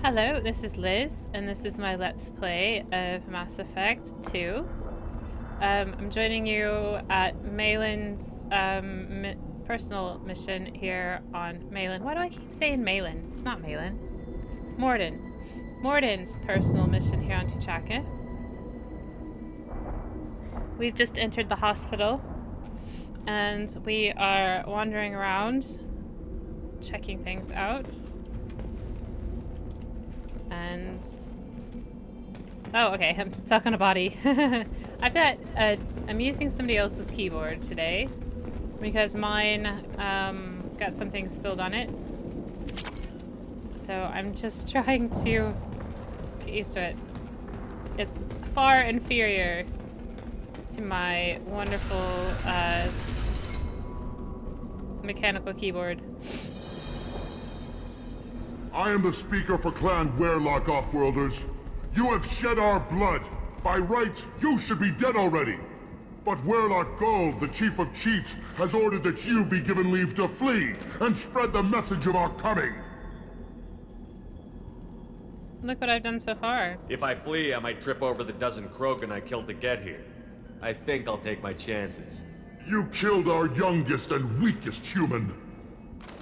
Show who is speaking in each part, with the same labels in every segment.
Speaker 1: Hello, this is Liz, and this is my Let's Play of Mass Effect 2. I'm joining you at Malin's personal mission here on Malin. Why do I keep saying Malin? It's not Malin. Mordin. Mordin's personal mission here on Tuchaka. We've just entered the hospital, and we are wandering around, checking things out. And oh, okay, I'm stuck on a body. I'm using somebody else's keyboard today because mine got something spilled on it. So I'm just trying to get used to it. It's far inferior to my wonderful mechanical keyboard.
Speaker 2: I am the speaker for Clan Werlock, Offworlders. You have shed our blood. By rights, you should be dead already. But Werlock Gold, the Chief of Chiefs, has ordered that you be given leave to flee and spread the message of our coming.
Speaker 1: Look what I've done so far.
Speaker 3: If I flee, I might trip over the dozen Krogan I killed to get here. I think I'll take my chances.
Speaker 2: You killed our youngest and weakest human.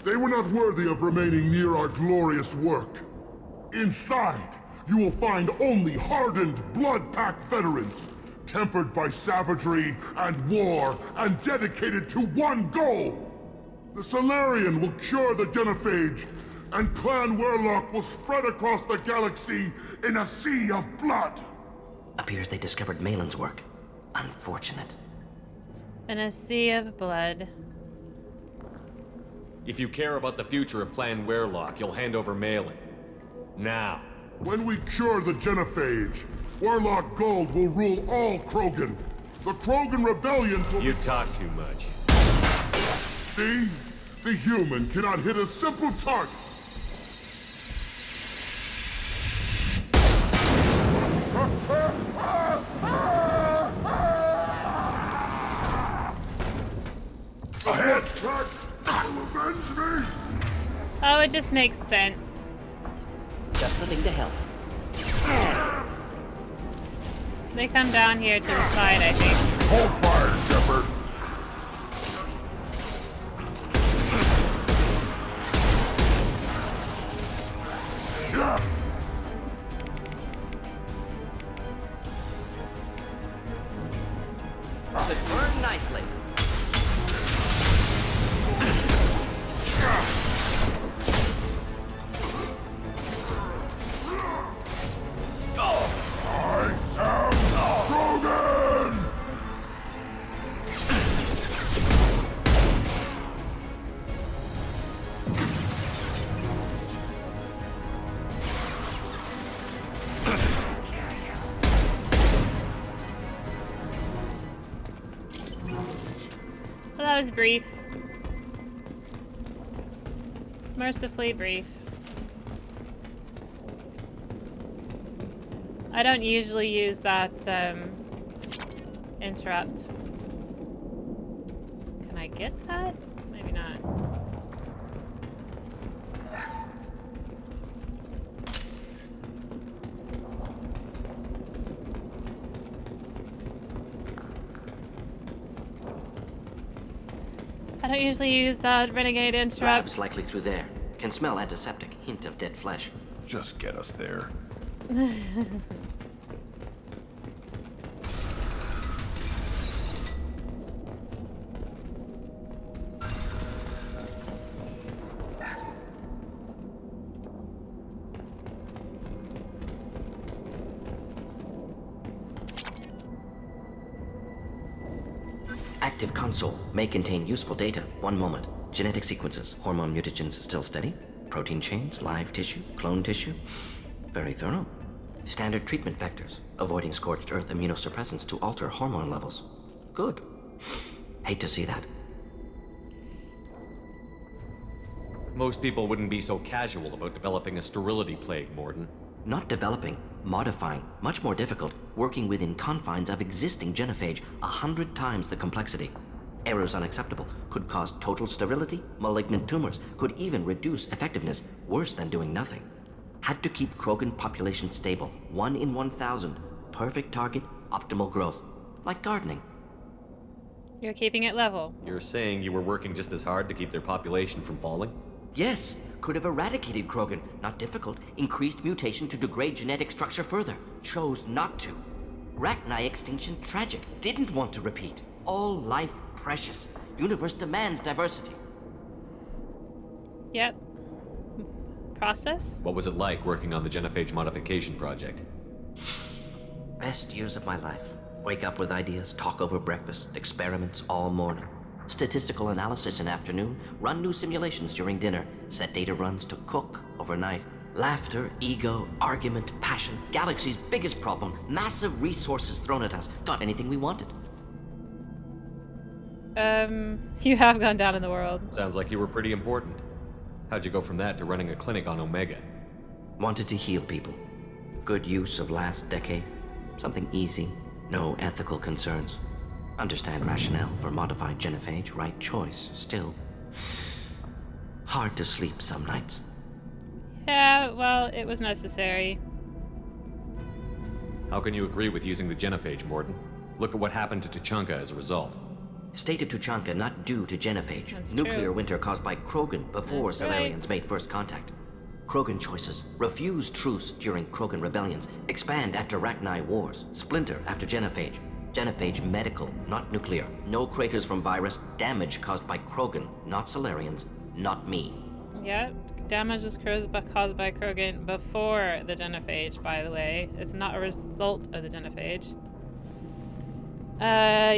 Speaker 2: They were not worthy of remaining near our glorious work. Inside, you will find only hardened, blood-packed veterans, tempered by savagery and war, and dedicated to one goal. The Solarian will cure the genophage, and Clan Werlock will spread across the galaxy in a sea of blood.
Speaker 4: Appears they discovered Malin's work. Unfortunate.
Speaker 1: In a sea of blood.
Speaker 3: If you care about the future of Clan Werlock, you'll hand over Malin. Now.
Speaker 2: When we cure the genophage, Werlock Gold will rule all Krogan. The Krogan rebellions will...
Speaker 3: You talk too much.
Speaker 2: See? The human cannot hit a simple target. Ahead, Jack! Avenge me!
Speaker 1: Oh, it just makes sense.
Speaker 4: Just the thing to help.
Speaker 1: They come down here to the side, I think.
Speaker 2: Hold fire, Shepard! Yeah!
Speaker 4: Should burn nicely.
Speaker 1: Well, that was brief. Mercifully brief. I don't usually use that interrupt. Can I get that? Maybe not. I don't usually use that renegade interrupt.
Speaker 4: Perhaps likely through there. Can smell antiseptic. Hint of dead flesh.
Speaker 2: Just get us there.
Speaker 4: Active console may contain useful data. One moment. Genetic sequences. Hormone mutagens still steady. Protein chains, live tissue, clone tissue. Very thorough. Standard treatment vectors. Avoiding scorched earth immunosuppressants to alter hormone levels. Good. Hate to see that.
Speaker 3: Most people wouldn't be so casual about developing a sterility plague, Morden.
Speaker 4: Not developing, modifying, much more difficult, working within confines of existing genophage, 100 times the complexity. Errors unacceptable, could cause total sterility, malignant tumors, could even reduce effectiveness, worse than doing nothing. Had to keep Krogan population stable. 1 in 1,000. Perfect target, optimal growth. Like gardening.
Speaker 1: You're keeping it level.
Speaker 3: You're saying you were working just as hard to keep their population from falling?
Speaker 4: Yes, could have eradicated Krogan. Not difficult. Increased mutation to degrade genetic structure further. Chose not to. Rachni extinction tragic. Didn't want to repeat. All life precious. Universe demands diversity.
Speaker 1: Yep. Process?
Speaker 3: What was it like working on the genophage modification project?
Speaker 4: Best years of my life. Wake up with ideas, talk over breakfast, experiments all morning. Statistical analysis in afternoon, run new simulations during dinner, set data runs to cook overnight. Laughter, ego, argument, passion, galaxy's biggest problem, massive resources thrown at us. Got anything we wanted.
Speaker 1: You have gone down in the world.
Speaker 3: Sounds like you were pretty important. How'd you go from that to running a clinic on Omega?
Speaker 4: Wanted to heal people. Good use of last decade. Something easy. No ethical concerns. Understand rationale for modified genophage, right choice. Still, hard to sleep some nights.
Speaker 1: Yeah, well, it was necessary.
Speaker 3: How can you agree with using the genophage, Morton? Look at what happened to Tuchanka as a result.
Speaker 4: State of Tuchanka not due to genophage.
Speaker 1: That's
Speaker 4: Nuclear
Speaker 1: true.
Speaker 4: winter caused by Krogan before
Speaker 1: That's
Speaker 4: Salarians
Speaker 1: right.
Speaker 4: made first contact. Krogan choices. Refuse truce during Krogan rebellions. Expand after Rachni wars. Splinter after genophage. Genophage medical, not nuclear. No craters from virus. Damage caused by Krogan, not Salarians, not me.
Speaker 1: Yep. Damage was caused by Krogan before the genophage, by the way. It's not a result of the genophage.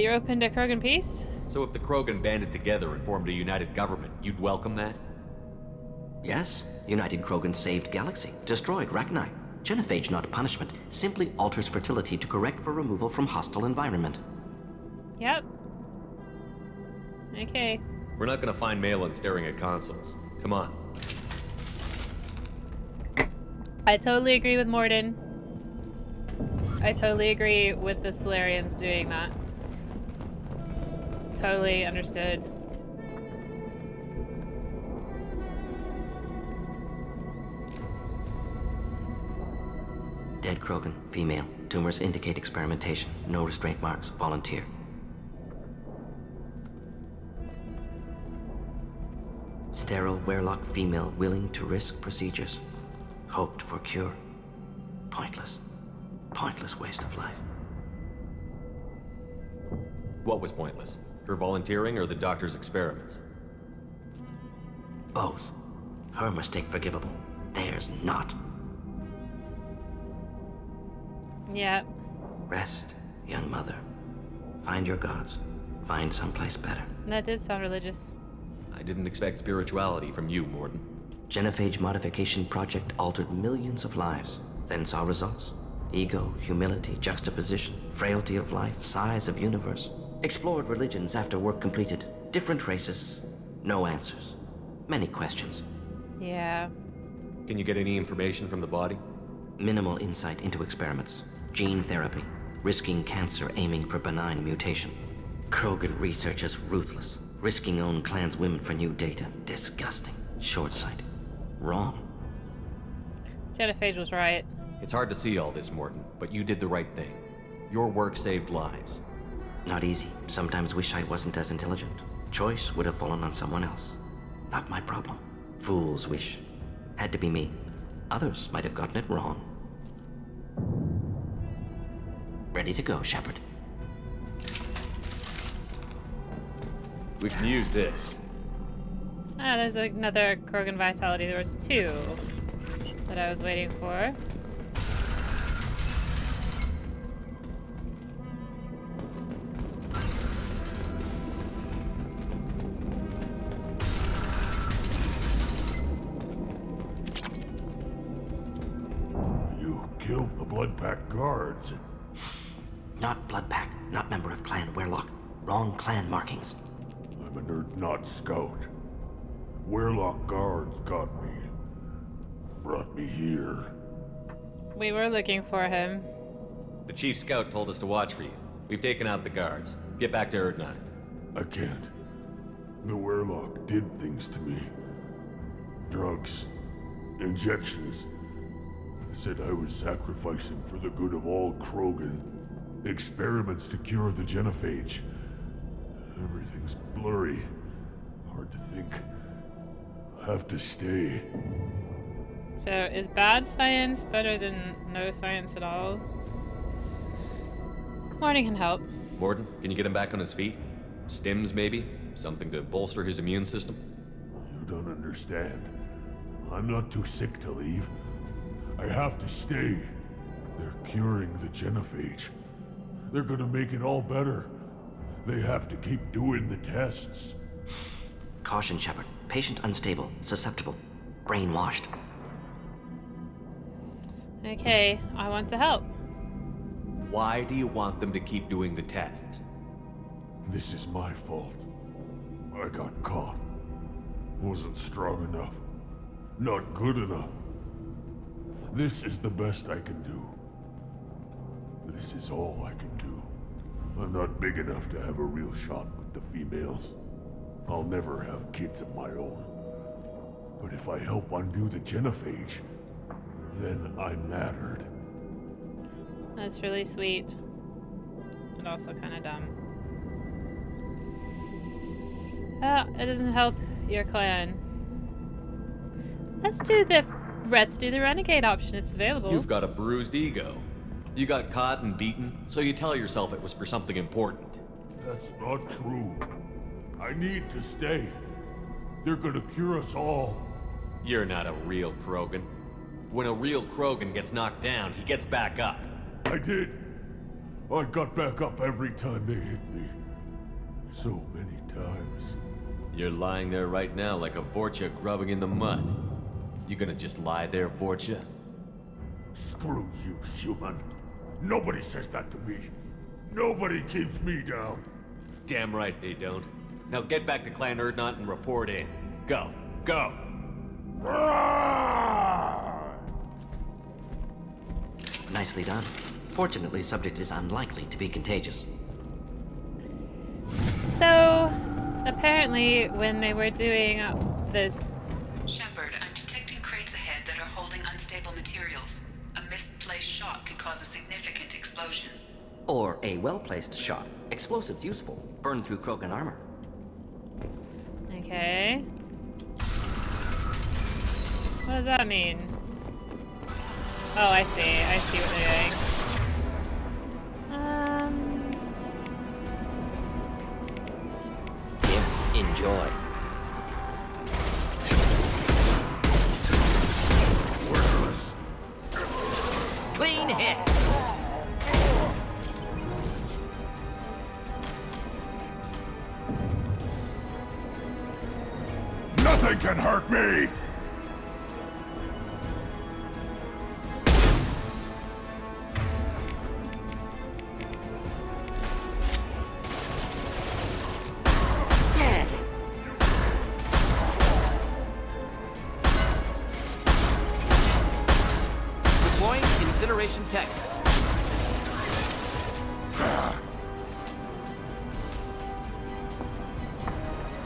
Speaker 1: You're open to Krogan peace?
Speaker 3: So if the Krogan banded together and formed a united government, you'd welcome that?
Speaker 4: Yes, United Krogan saved Galaxy. Destroyed Rachni. Genophage not punishment. Simply alters fertility to correct for removal from hostile environment.
Speaker 1: Yep. Okay.
Speaker 3: We're not gonna find Malin staring at consoles. Come on.
Speaker 1: I totally agree with Morden. I totally agree with the Solarians doing that. Totally understood.
Speaker 4: Dead Krogan, female. Tumors indicate experimentation. No restraint marks. Volunteer. Sterile Werelock female willing to risk procedures. Hoped for cure. Pointless. Pointless waste of life.
Speaker 3: What was pointless? Her volunteering or the doctor's experiments?
Speaker 4: Both. Her mistake forgivable. Theirs not.
Speaker 1: Yep.
Speaker 4: Rest, young mother. Find your gods. Find someplace better.
Speaker 1: That did sound religious.
Speaker 3: I didn't expect spirituality from you, Morton.
Speaker 4: Genophage modification project altered millions of lives. Then saw results. Ego, humility, juxtaposition, frailty of life, size of universe. Explored religions after work completed. Different races. No answers. Many questions.
Speaker 1: Yeah.
Speaker 3: Can you get any information from the body?
Speaker 4: Minimal insight into experiments. Gene therapy. Risking cancer aiming for benign mutation. Krogan researchers ruthless. Risking own clan's women for new data. Disgusting. Short sight. Wrong.
Speaker 1: Genophage was right.
Speaker 3: It's hard to see all this, Morton, but you did the right thing. Your work saved lives.
Speaker 4: Not easy. Sometimes wish I wasn't as intelligent. Choice would have fallen on someone else. Not my problem. Fool's wish. Had to be me. Others might have gotten it wrong. Ready to go, Shepard.
Speaker 3: We can use this.
Speaker 1: Ah, there's another Krogan Vitality. There was two that I was waiting for.
Speaker 2: You killed the Blood Pack guards.
Speaker 4: Not Bloodpack. Not member of Clan Werelock. Wrong clan markings.
Speaker 2: I'm a nerd, not scout. Werelock guards got me. Brought me here.
Speaker 1: We were looking for him.
Speaker 3: The chief scout told us to watch for you. We've taken out the guards. Get back to Erdnot.
Speaker 2: I can't. The Werelock did things to me. Drugs. Injections. said I was sacrificing for the good of all Krogan. Experiments to cure the genophage. Everything's blurry. Hard to think. I have to stay.
Speaker 1: So, is bad science better than no science at all? Morning can help.
Speaker 3: Morden, can you get him back on his feet? Stims, maybe? Something to bolster his immune system?
Speaker 2: You don't understand. I'm not too sick to leave. I have to stay. They're curing the genophage. They're gonna make it all better. They have to keep doing the tests.
Speaker 4: Caution, Shepard. Patient unstable, susceptible, brainwashed.
Speaker 1: Okay, I want to help.
Speaker 3: Why do you want them to keep doing the tests?
Speaker 2: This is my fault. I got caught. Wasn't strong enough. Not good enough. This is the best I can do. This is all I can do. I'm not big enough to have a real shot with the females. I'll never have kids of my own. But if I help undo the genophage, then I mattered.
Speaker 1: That's really sweet. And also kind of dumb. It doesn't help your clan. Let's do the renegade option. It's available.
Speaker 3: You've got a bruised ego. You got caught and beaten, so you tell yourself it was for something important.
Speaker 2: That's not true. I need to stay. They're gonna cure us all.
Speaker 3: You're not a real Krogan. When a real Krogan gets knocked down, he gets back up.
Speaker 2: I did. I got back up every time they hit me. So many times.
Speaker 3: You're lying there right now like a Vorcha grubbing in the mud. You gonna just lie there, Vorcha?
Speaker 2: Screw you, human. Nobody says that to me. Nobody keeps me down.
Speaker 3: Damn right they don't. Now get back to Clan Erdnot and report in. Go. Go!
Speaker 4: Nicely done. Fortunately, subject is unlikely to be contagious.
Speaker 1: So, apparently, when they were doing this...
Speaker 5: Shepard, I'm detecting crates ahead that are holding unstable materials. A misplaced shot could cause a significant explosion.
Speaker 4: Or a well-placed shot. Explosives useful. Burn through Krogan armor.
Speaker 1: Okay. What does that mean? Oh, I see. I see what they're doing.
Speaker 4: Enjoy.
Speaker 2: Worthless.
Speaker 4: Clean hit.
Speaker 2: Nothing can hurt me!
Speaker 4: Deploying incineration tech.
Speaker 1: Is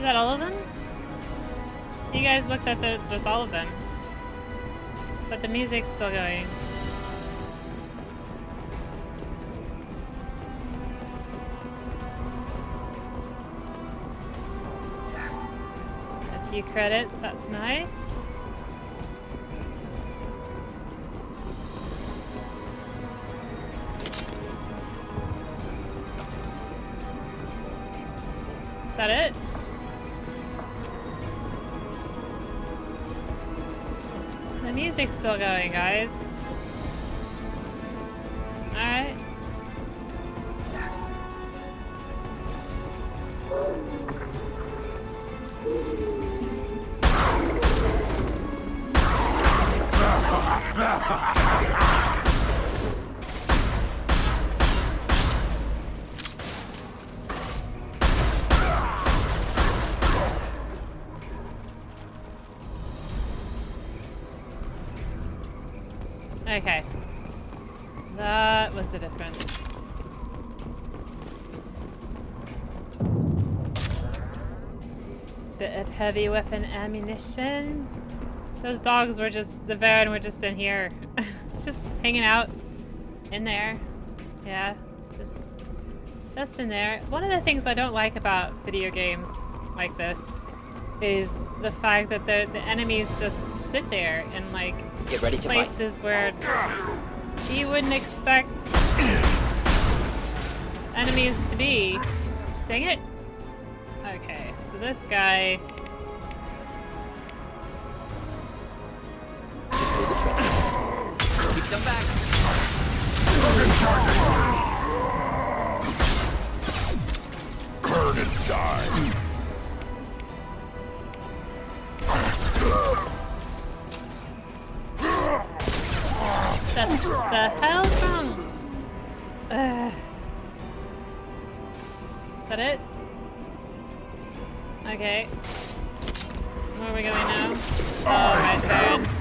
Speaker 1: that all of them? You guys looked at just all of them. But the music's still going. A few credits, that's nice. Is that it? The music's still going, guys. Alright. Okay. That was the difference. Bit of heavy weapon ammunition. Those dogs were just, the Varen were just in here. Just hanging out in there. Yeah, just in there. One of the things I don't like about video games like this is the fact that the enemies just sit there in like
Speaker 4: Get ready to
Speaker 1: places where you wouldn't expect enemies to be. Dang it. Okay, so this guy.
Speaker 4: Keep them back.
Speaker 2: Burn and die.
Speaker 1: What the hell's wrong? Is that it? Okay. Where are we going now? Oh, right there.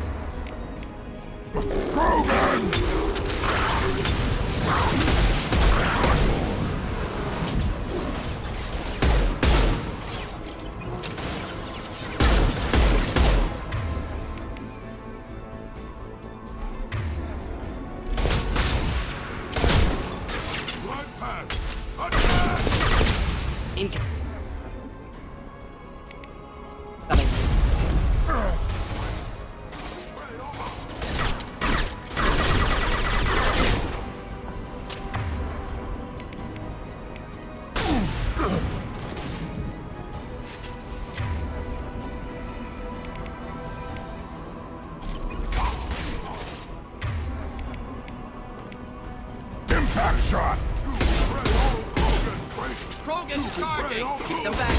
Speaker 2: Impact shot.
Speaker 4: Krogan charging. Keep them back.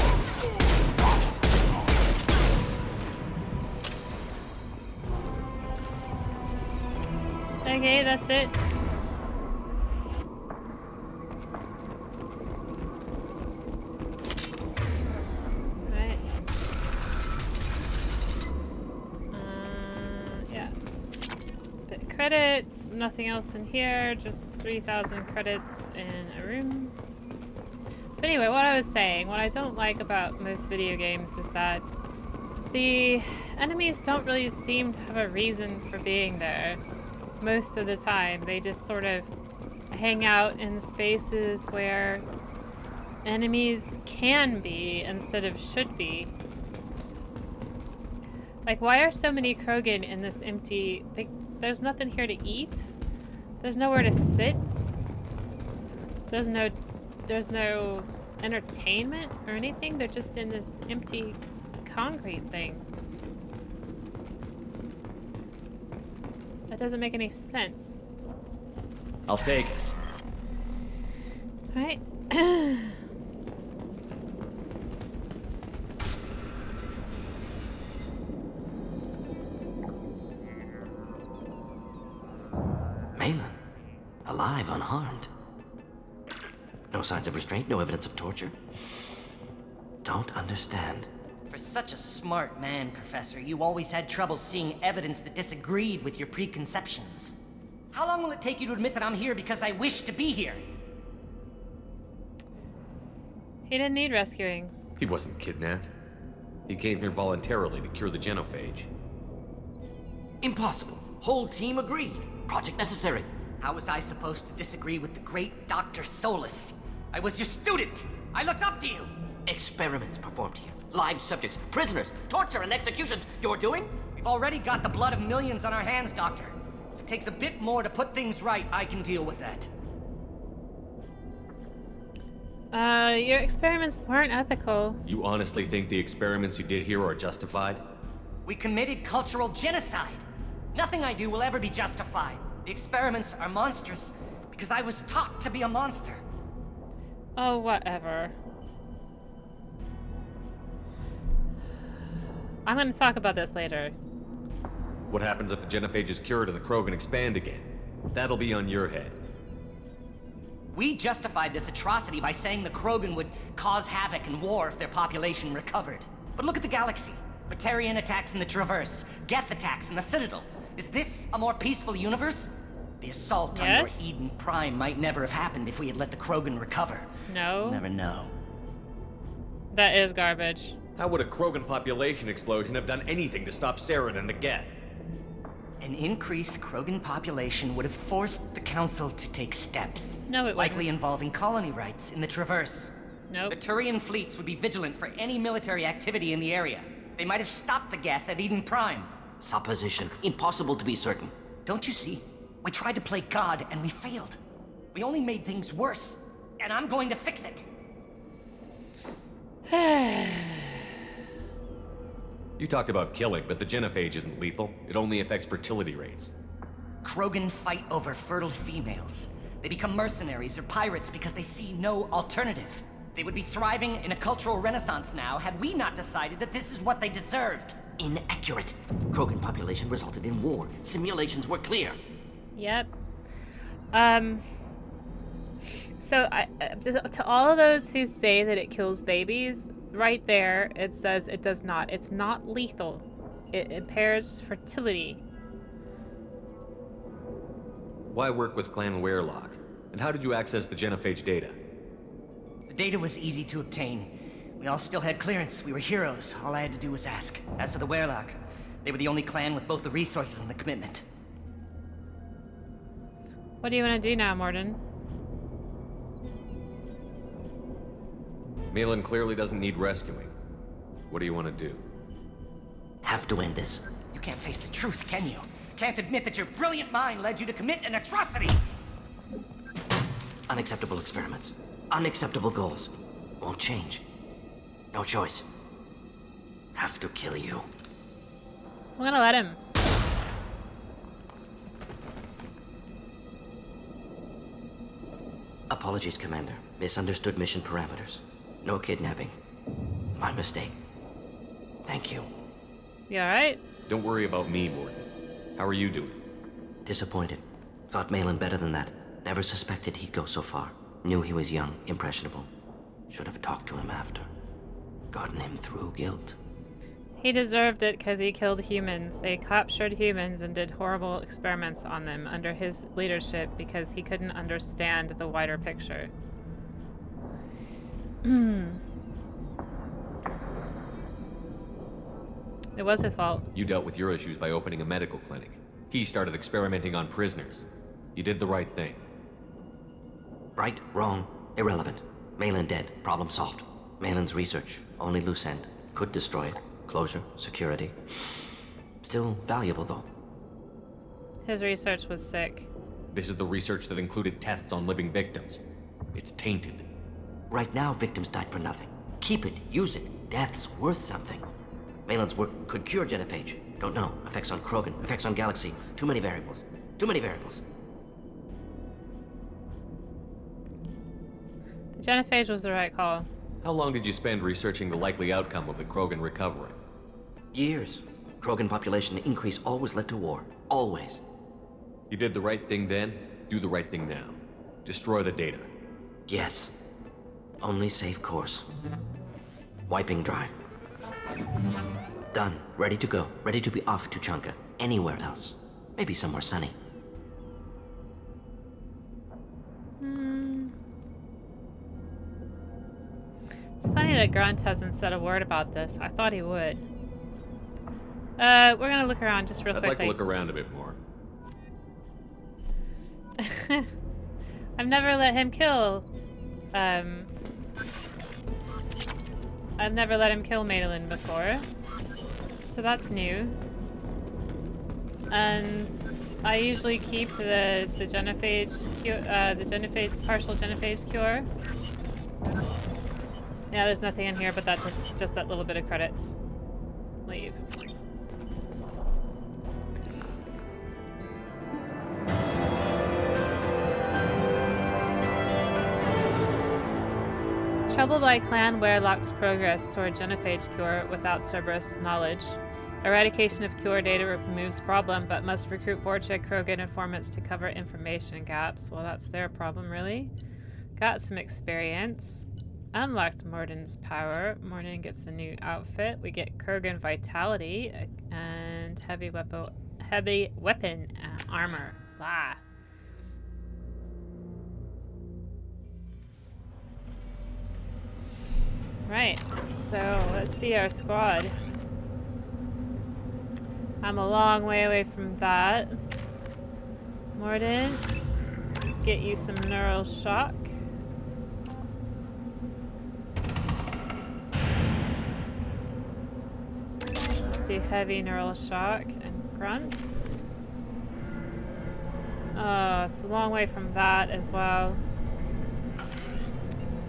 Speaker 1: Okay, that's it. Right. Yeah. Bit credits, nothing else in here, just 3,000 credits in a room. So anyway, what I was saying, what I don't like about most video games is that the enemies don't really seem to have a reason for being there. Most of the time, they just sort of hang out in spaces where enemies can be instead of should be. Like, why are so many Krogan in this empty... there's nothing here to eat? There's nowhere to sit? There's no entertainment or anything? They're just in this empty concrete thing. That doesn't make any sense.
Speaker 3: I'll take it.
Speaker 1: Right.
Speaker 4: Malin, alive, unharmed. No signs of restraint, no evidence of torture. Don't understand.
Speaker 6: For such a smart man, Professor, you always had trouble seeing evidence that disagreed with your preconceptions. How long will it take you to admit that I'm here because I wish to be here?
Speaker 1: He didn't need rescuing.
Speaker 3: He wasn't kidnapped. He came here voluntarily to cure the genophage.
Speaker 4: Impossible. Whole team agreed. Project necessary.
Speaker 6: How was I supposed to disagree with the great Dr. Solus? I was your student! I looked up to you!
Speaker 4: Experiments performed here. Live subjects, prisoners, torture and executions. You're doing?
Speaker 6: We've already got the blood of millions on our hands, Doctor. If it takes a bit more to put things right, I can deal with that.
Speaker 1: Your experiments weren't ethical.
Speaker 3: You honestly think the experiments you did here are justified?
Speaker 6: We committed cultural genocide. Nothing I do will ever be justified. The experiments are monstrous because I was taught to be a monster.
Speaker 1: Oh, whatever. I'm gonna talk about this later.
Speaker 3: What happens if the genophage is cured and the Krogan expand again? That'll be on your head.
Speaker 6: We justified this atrocity by saying the Krogan would cause havoc and war if their population recovered. But look at the galaxy. Batarian attacks in the Traverse, Geth attacks in the Citadel. Is this a more peaceful universe? The assault on your Eden Prime might never have happened if we had let the Krogan recover.
Speaker 1: No.
Speaker 6: We'll never know.
Speaker 1: That is garbage.
Speaker 3: How would a Krogan population explosion have done anything to stop Saren and the Geth?
Speaker 6: An increased Krogan population would have forced the Council to take steps.
Speaker 1: No, it
Speaker 6: likely
Speaker 1: wouldn't.
Speaker 6: involving colony rights in the Traverse.
Speaker 1: Nope.
Speaker 6: The Turian fleets would be vigilant for any military activity in the area. They might have stopped the Geth at Eden Prime.
Speaker 4: Supposition. Impossible to be certain.
Speaker 6: Don't you see? We tried to play God and we failed. We only made things worse. And I'm going to fix it.
Speaker 3: You talked about killing, but the genophage isn't lethal. It only affects fertility rates.
Speaker 6: Krogan fight over fertile females. They become mercenaries or pirates because they see no alternative. They would be thriving in a cultural renaissance now had we not decided that this is what they deserved.
Speaker 4: Inaccurate. Krogan population resulted in war. Simulations were clear.
Speaker 1: Yep. So, to all of those who say that it kills babies, right there it says it does not. It's not lethal. It impairs fertility.
Speaker 3: Why work with Clan Werelock? And how did you access the genophage data?
Speaker 6: The data was easy to obtain. We all still had clearance. We were heroes. All I had to do was ask. As for the Werelock, they were the only clan with both the resources and the commitment.
Speaker 1: What do you want to do now, Morden?
Speaker 3: Malin clearly doesn't need rescuing. What do you want to do?
Speaker 4: Have to end this.
Speaker 6: You can't face the truth, can you? Can't admit that your brilliant mind led you to commit an atrocity!
Speaker 4: Unacceptable experiments. Unacceptable goals. Won't change. No choice. Have to kill you.
Speaker 1: I'm gonna let him.
Speaker 4: Apologies, Commander. Misunderstood mission parameters. No kidnapping. My mistake. Thank you.
Speaker 1: You alright?
Speaker 3: Don't worry about me, Morden. How are you doing?
Speaker 4: Disappointed. Thought Malin better than that. Never suspected he'd go so far. Knew he was young, impressionable. Should have talked to him after. Gotten him through guilt.
Speaker 1: He deserved it because he killed humans. They captured humans and did horrible experiments on them under his leadership because he couldn't understand the wider picture. It was his fault.
Speaker 3: You dealt with your issues by opening a medical clinic. He started experimenting on prisoners. You did the right thing.
Speaker 4: Right, wrong, irrelevant. Malin dead, problem solved. Malin's research, only loose end. Could destroy it. Closure, security. Still valuable, though.
Speaker 1: His research was sick.
Speaker 3: This is the research that included tests on living victims. It's tainted.
Speaker 4: Right now, victims died for nothing. Keep it, use it. Death's worth something. Malin's work could cure genophage. Don't know. Effects on Krogan, effects on Galaxy. Too many variables. Too many variables.
Speaker 1: The genophage was the right call.
Speaker 3: How long did you spend researching the likely outcome of the Krogan recovering?
Speaker 4: Years. Krogan population increase always led to war. Always.
Speaker 3: You did the right thing then, do the right thing now. Destroy the data.
Speaker 4: Yes. Only safe course. Wiping drive. Done. Ready to go. Ready to be off to Chanka. Anywhere else. Maybe somewhere sunny.
Speaker 1: It's funny that Grunt hasn't said a word about this. I thought he would. We're gonna look around just real
Speaker 3: I'd
Speaker 1: quickly.
Speaker 3: like to look around a bit more.
Speaker 1: I've never let him kill. I've never let him kill Madeline before, so that's new. And I usually keep the genophage cure, the partial genophage cure. Yeah, there's nothing in here, but that just that little bit of credits. Leave. Troubled by Clan Werelock's progress toward genophage cure without Cerberus knowledge. Eradication of cure data removes problem, but must recruit Vorcha Krogan informants to cover information gaps. Well, that's their problem, really. Got some experience. Unlocked Morden's power. Morden gets a new outfit. We get Krogan vitality and heavy weapon armor. Blah. Right, so let's see our squad. I'm a long way away from that. Mordin, get you some neural shock. Let's do heavy neural shock and grunts. Oh, it's a long way from that as well.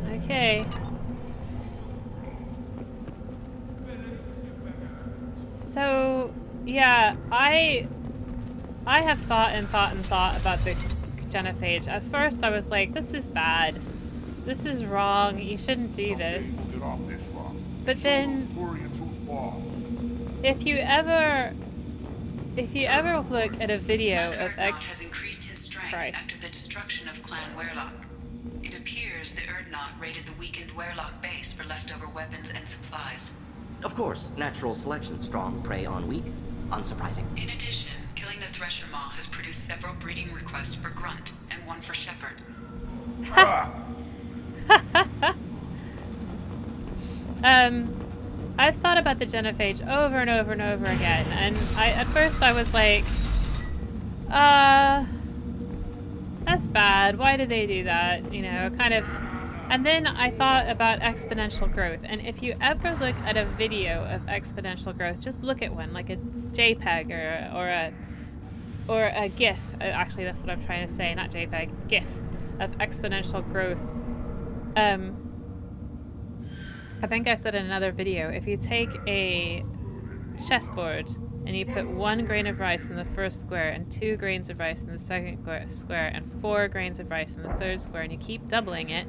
Speaker 1: Okay. So, yeah, I have thought and thought and thought about the genophage. At first I was like, this is bad. This is wrong. You shouldn't do this. But then, if you ever look at a video of
Speaker 5: has increased in strength after the destruction of Clan Werlock. It appears the Erdnot raided the weakened Werlock base for leftover weapons and supplies.
Speaker 4: Of course, natural selection. Strong prey on weak. Unsurprising.
Speaker 5: In addition, killing the Thresher Maw has produced several breeding requests for Grunt and one for Shepherd.
Speaker 1: I've thought about the genophage over and over and over again, and at first I was like, that's bad. Why did they do that? You know, kind of. And then I thought about exponential growth, and if you ever look at a video of exponential growth, just look at one, like a JPEG or a GIF. Actually, that's what I'm trying to say, not JPEG, GIF of exponential growth. I think I said in another video, if you take a chessboard and you put 1 grain of rice in the first square and 2 grains of rice in the second square and 4 grains of rice in the third square, and you keep doubling it,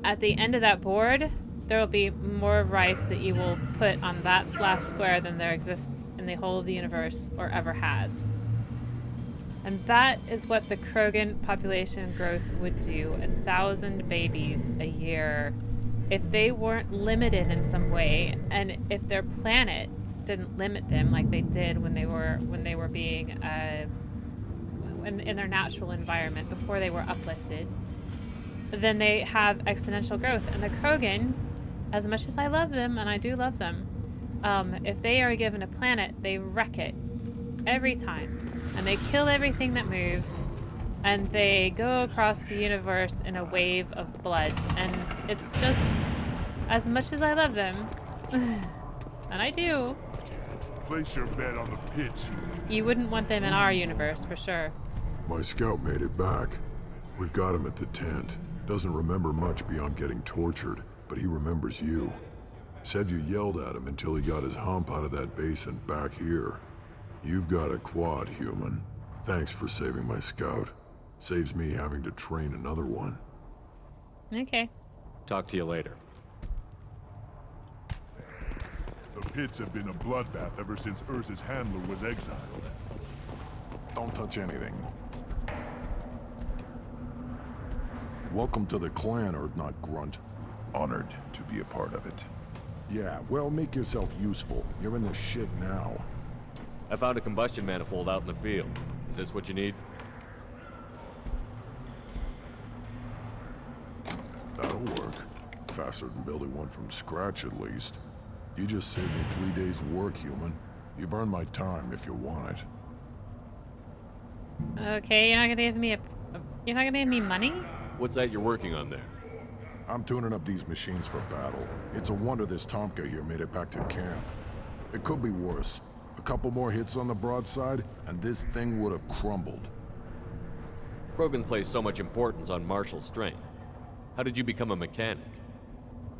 Speaker 1: at the end of that board, there will be more rice that you will put on that last square than there exists in the whole of the universe or ever has. And that is what the Krogan population growth would do. 1,000 babies a year. If they weren't limited in some way, and if their planet didn't limit them like they did when they were being in their natural environment before they were uplifted, then they have exponential growth. And the Krogan, as much as I love them, and I do love them, if they are given a planet, they wreck it every time, and they kill everything that moves. And they go across the universe in a wave of blood. And it's just, as much as I love them, and I do,
Speaker 2: Place your bet on the pitch.
Speaker 1: you wouldn't want them in our universe, for sure.
Speaker 7: My scout made it back. We've got him at the tent. Doesn't remember much beyond getting tortured, but he remembers you. Said you yelled at him until he got his hump out of that base and back here. You've got a quad, human. Thanks for saving my scout. Saves me having to train another one.
Speaker 1: Okay.
Speaker 3: Talk to you later.
Speaker 2: The pits have been a bloodbath ever since Urza's handler was exiled.
Speaker 7: Don't touch anything. Welcome to the clan, Erdnot Grunt.
Speaker 8: Honored to be a part of it.
Speaker 7: Yeah, well, make yourself useful. You're in the shit now.
Speaker 3: I found a combustion manifold out in the field. Is this what you need?
Speaker 7: That'll work. Faster than building one from scratch, at least. You just saved me 3 days' work, human. You've earned my time if you want it.
Speaker 1: Okay, you're not gonna give me you're not gonna give me money?
Speaker 3: What's that you're working on there?
Speaker 7: I'm tuning up these machines for battle. It's a wonder this Tomka here made it back to camp. It could be worse. A couple more hits on the broadside, and this thing would have crumbled.
Speaker 3: Krogan place so much importance on martial strength. How did you become a mechanic?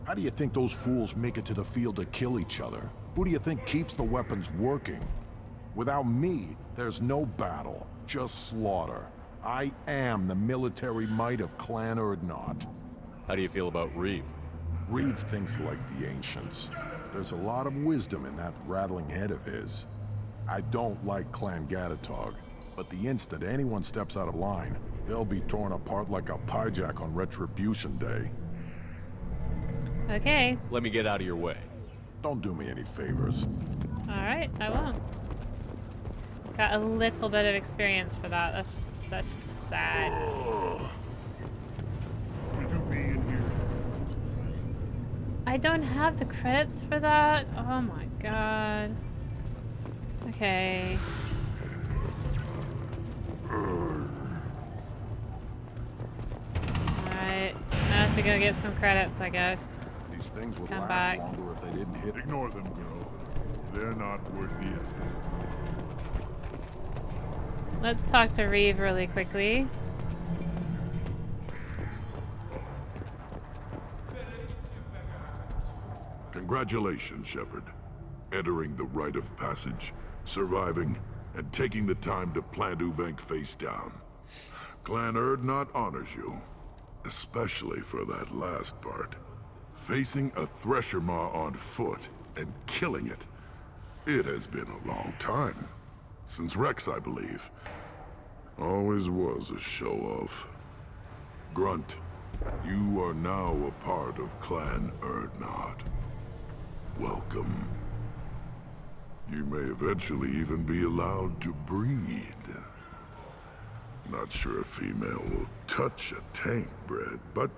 Speaker 7: How do you think those fools make it to the field to kill each other? Who do you think keeps the weapons working? Without me, there's no battle, just slaughter. I am the military might of Clan Erdnot.
Speaker 3: How do you feel about Reeve?
Speaker 7: Reeve thinks like the ancients. There's a lot of wisdom in that rattling head of his. I don't like Clan Gatatog, but the instant anyone steps out of line, they'll be torn apart like a pyjak on Retribution Day.
Speaker 1: Okay.
Speaker 3: Let me get out of your way.
Speaker 7: Don't do me any favors.
Speaker 1: Alright, I won't. Got a little bit of experience for that. That's just sad.
Speaker 2: Should you be in here?
Speaker 1: I don't have the credits for that. Oh my god. Okay. Alright. I have to go get some credits, I guess.
Speaker 7: These things would
Speaker 1: Come
Speaker 7: last
Speaker 1: back.
Speaker 7: longer if they didn't hit.
Speaker 2: Ignore them, girl. They're not worth the effort.
Speaker 1: Let's talk to Reeve really quickly.
Speaker 2: Congratulations, Shepard. Entering the rite of passage, surviving, and taking the time to plant Uvenk face down. Clan Urdnot honors you, especially for that last part. Facing a Thresher Maw on foot and killing it. It has been a long time. Since Rex, I believe. Always was a show-off. Grunt, you are now a part of Clan Urdnot. Welcome. You may eventually even be allowed to breed. Not sure a female will touch a tank bred, but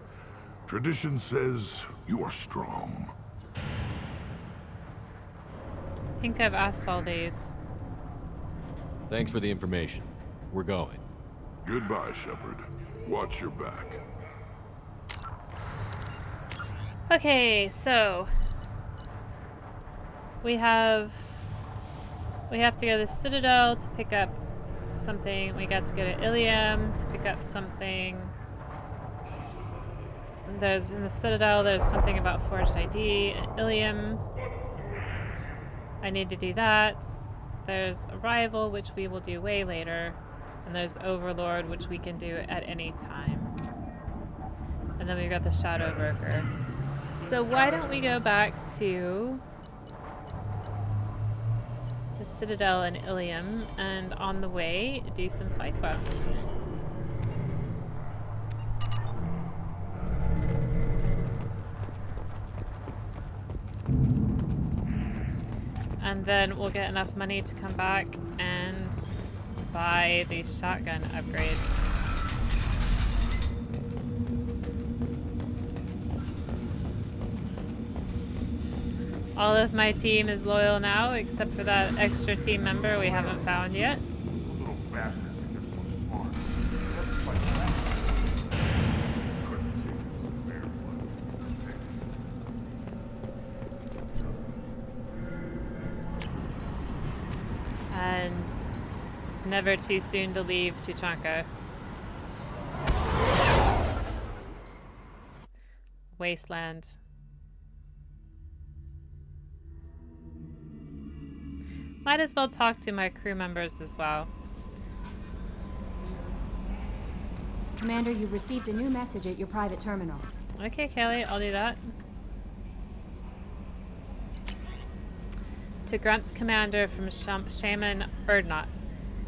Speaker 2: tradition says you are strong.
Speaker 1: I think I've asked all these.
Speaker 3: Thanks for the information. We're going.
Speaker 2: Goodbye, Shepard. Watch your back.
Speaker 1: Okay, so we have to go to the Citadel to pick up something. We got to go to Ilium to pick up something. There's in the Citadel, there's something about Forged ID. Ilium, I need to do that. There's Arrival, which we will do way later. And there's Overlord, which we can do at any time. And then we've got the Shadow Broker. So why don't we go back to the Citadel and Ilium, and on the way, do some side quests. And then we'll get enough money to come back and buy the shotgun upgrade. All of my team is loyal now, except for that extra team member we haven't found yet.
Speaker 2: Little bastards think they're so smart.
Speaker 1: And it's never too soon to leave Tuchanka. Wasteland. Might as well talk to my crew members as well.
Speaker 9: Commander, you've received a new message at your private terminal.
Speaker 1: Okay, Kelly, I'll do that. To Grunt's commander from Shaman Urdnot.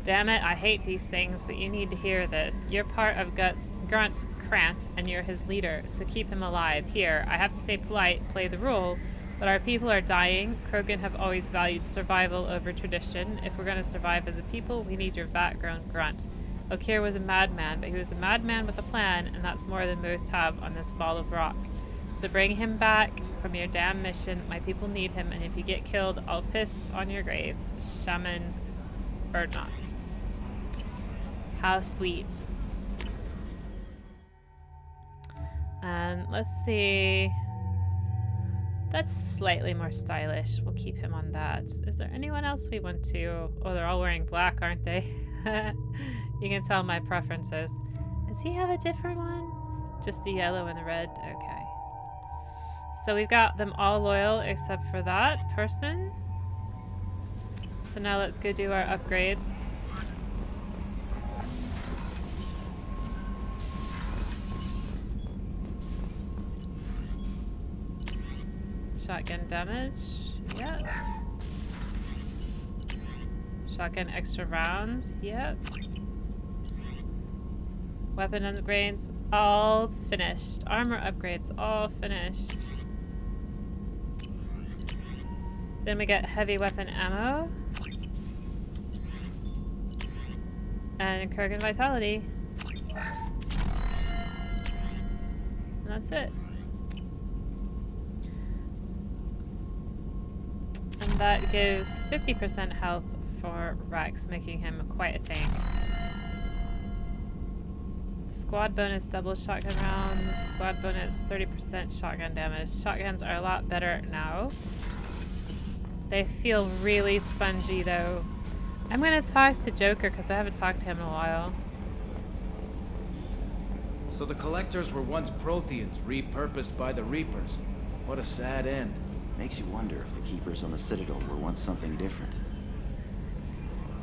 Speaker 1: Damn it, I hate these things, but you need to hear this. You're part of Grunt's Krant, and you're his leader, so keep him alive. Here, I have to stay polite, play the role, but our people are dying. Krogan have always valued survival over tradition. If we're going to survive as a people, we need your vat-grown Grunt. Okir was a madman, but he was a madman with a plan, and that's more than most have on this ball of rock. So bring him back from your damn mission. My people need him, and if you get killed, I'll piss on your graves. Shaman Urdnot. How sweet. And let's see. That's slightly more stylish. We'll keep him on that. Is there anyone else we want to? Oh, they're all wearing black, aren't they? You can tell my preferences. Does he have a different one? Just the yellow and the red? Okay. So we've got them all loyal except for that person. So now let's go do our upgrades. Shotgun damage. Yep. Shotgun extra rounds. Yep. Weapon upgrades all finished. Armor upgrades all finished. Then we get heavy weapon ammo. And Krogan Vitality. And that's it. And that gives 50% health for Rex, making him quite a tank. Squad bonus double shotgun rounds. Squad bonus 30% shotgun damage. Shotguns are a lot better now. They feel really spongy though. I'm gonna talk to Joker because I haven't talked to him in a while.
Speaker 10: So the Collectors were once Protheans, repurposed by the Reapers. What a sad end.
Speaker 11: Makes you wonder if the Keepers on the Citadel were once something different.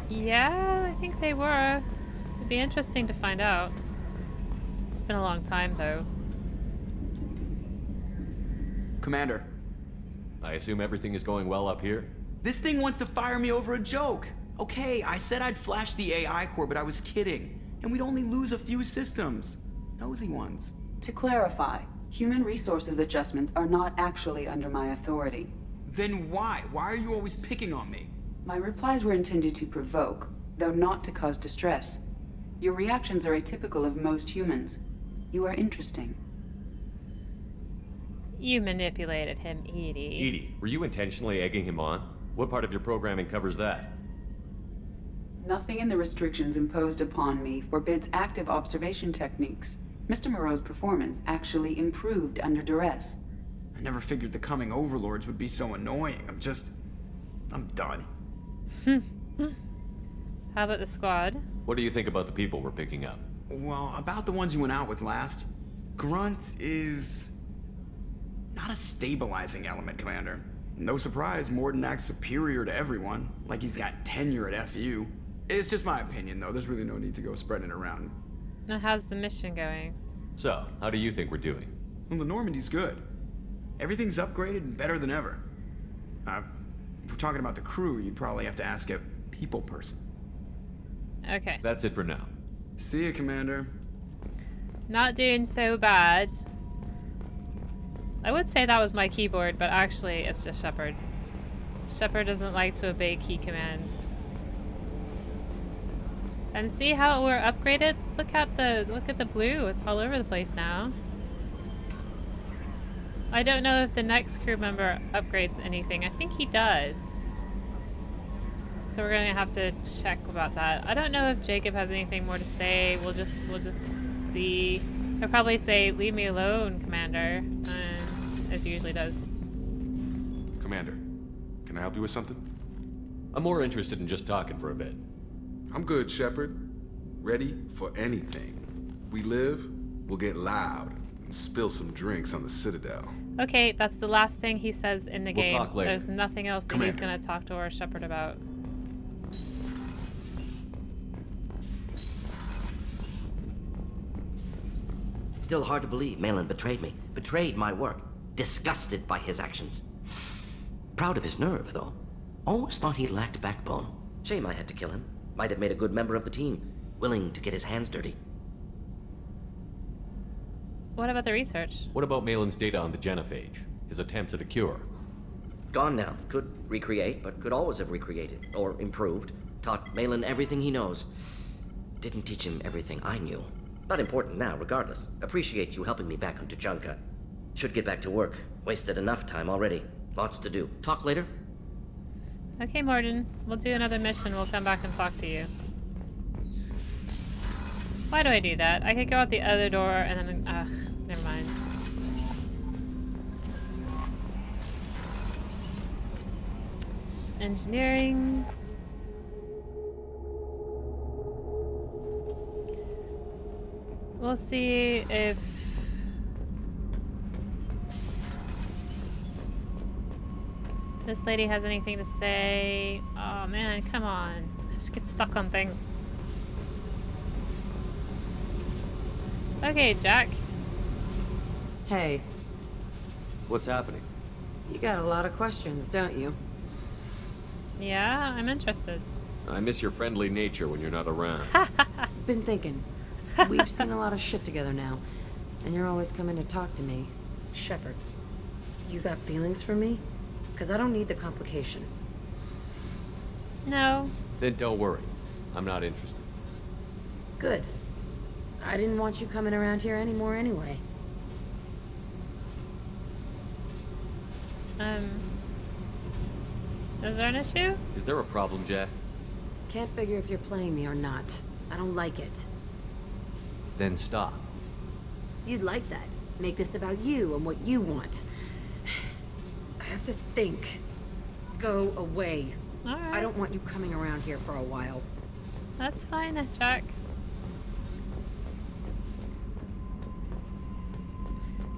Speaker 1: Yeah, I think they were. It'd be interesting to find out. It's been a long time though.
Speaker 12: Commander.
Speaker 3: I assume everything is going well up here?
Speaker 12: This thing wants to fire me over a joke. Okay, I said I'd flash the AI core, but I was kidding. And we'd only lose a few systems. Nosy ones.
Speaker 5: To clarify, human resources adjustments are not actually under my authority.
Speaker 12: Then why? Why are you always picking on me?
Speaker 5: My replies were intended to provoke, though not to cause distress. Your reactions are atypical of most humans. You are interesting.
Speaker 1: You manipulated him, Edie.
Speaker 3: Edie, were you intentionally egging him on? What part of your programming covers that?
Speaker 5: Nothing in the restrictions imposed upon me forbids active observation techniques. Mr. Moreau's performance actually improved under duress.
Speaker 12: I never figured the coming Overlords would be so annoying. I'm done.
Speaker 1: How about the squad?
Speaker 3: What do you think about the people we're picking up?
Speaker 12: Well, about the ones you went out with last. Grunt is not a stabilizing element, Commander. No surprise, Morden acts superior to everyone, like he's got tenure at FU. It's just my opinion, though. There's really no need to go spreading it around.
Speaker 1: Now, how's the mission going?
Speaker 3: So, how do you think we're doing?
Speaker 12: Well, the Normandy's good. Everything's upgraded and better than ever. If we're talking about the crew, you'd probably have to ask a people person.
Speaker 1: Okay.
Speaker 3: That's it for now.
Speaker 12: See ya, Commander.
Speaker 1: Not doing so bad. I would say that was my keyboard, but actually it's just Shepard. Shepard doesn't like to obey key commands. And see how we're upgraded? Look at the blue. It's all over the place now. I don't know if the next crew member upgrades anything. I think he does. So we're gonna have to check about that. I don't know if Jacob has anything more to say. We'll just see. He'll probably say, "Leave me alone, Commander," as he usually does.
Speaker 13: Commander, can I help you with something?
Speaker 3: I'm more interested in just talking for a bit.
Speaker 13: I'm good, Shepard. Ready for anything. We live, we'll get loud and spill some drinks on the Citadel.
Speaker 1: Okay, that's the last thing he says in the game.
Speaker 3: We'll talk later.
Speaker 1: There's nothing else that he's gonna talk to our Shepard about.
Speaker 4: Still hard to believe Malin betrayed me. Betrayed my work. Disgusted by his actions. Proud of his nerve, though. Always thought he lacked backbone. Shame I had to kill him. Might have made a good member of the team. Willing to get his hands dirty.
Speaker 1: What about the research?
Speaker 3: What about Malin's data on the genophage? His attempts at a cure?
Speaker 4: Gone now. Could recreate, but could always have recreated. Or improved. Taught Malin everything he knows. Didn't teach him everything I knew. Not important now, regardless. Appreciate you helping me back on Tuchanka. Should get back to work. Wasted enough time already. Lots to do. Talk later?
Speaker 1: Okay, Morden. We'll do another mission. We'll come back and talk to you. Why do I do that? I could go out the other door and then... never mind. Engineering. We'll see if... this lady has anything to say. Oh man, come on. I just get stuck on things. Okay, Jack.
Speaker 14: Hey.
Speaker 3: What's happening?
Speaker 14: You got a lot of questions, don't you?
Speaker 1: Yeah, I'm interested.
Speaker 3: I miss your friendly nature when you're not around.
Speaker 14: Been thinking. We've seen a lot of shit together now, and you're always coming to talk to me. Shepard, you got feelings for me? Because I don't need the complication.
Speaker 1: No.
Speaker 3: Then don't worry. I'm not interested.
Speaker 14: Good. I didn't want you coming around here anymore anyway.
Speaker 1: Is there an issue?
Speaker 3: Is there a problem, Jack?
Speaker 14: can't figure if you're playing me or not. I don't like it.
Speaker 3: Then stop.
Speaker 14: You'd like that. Make this about you and what you want. I have to think. Go away.
Speaker 1: Alright.
Speaker 14: I don't want you coming around here for a while.
Speaker 1: That's fine, Jack.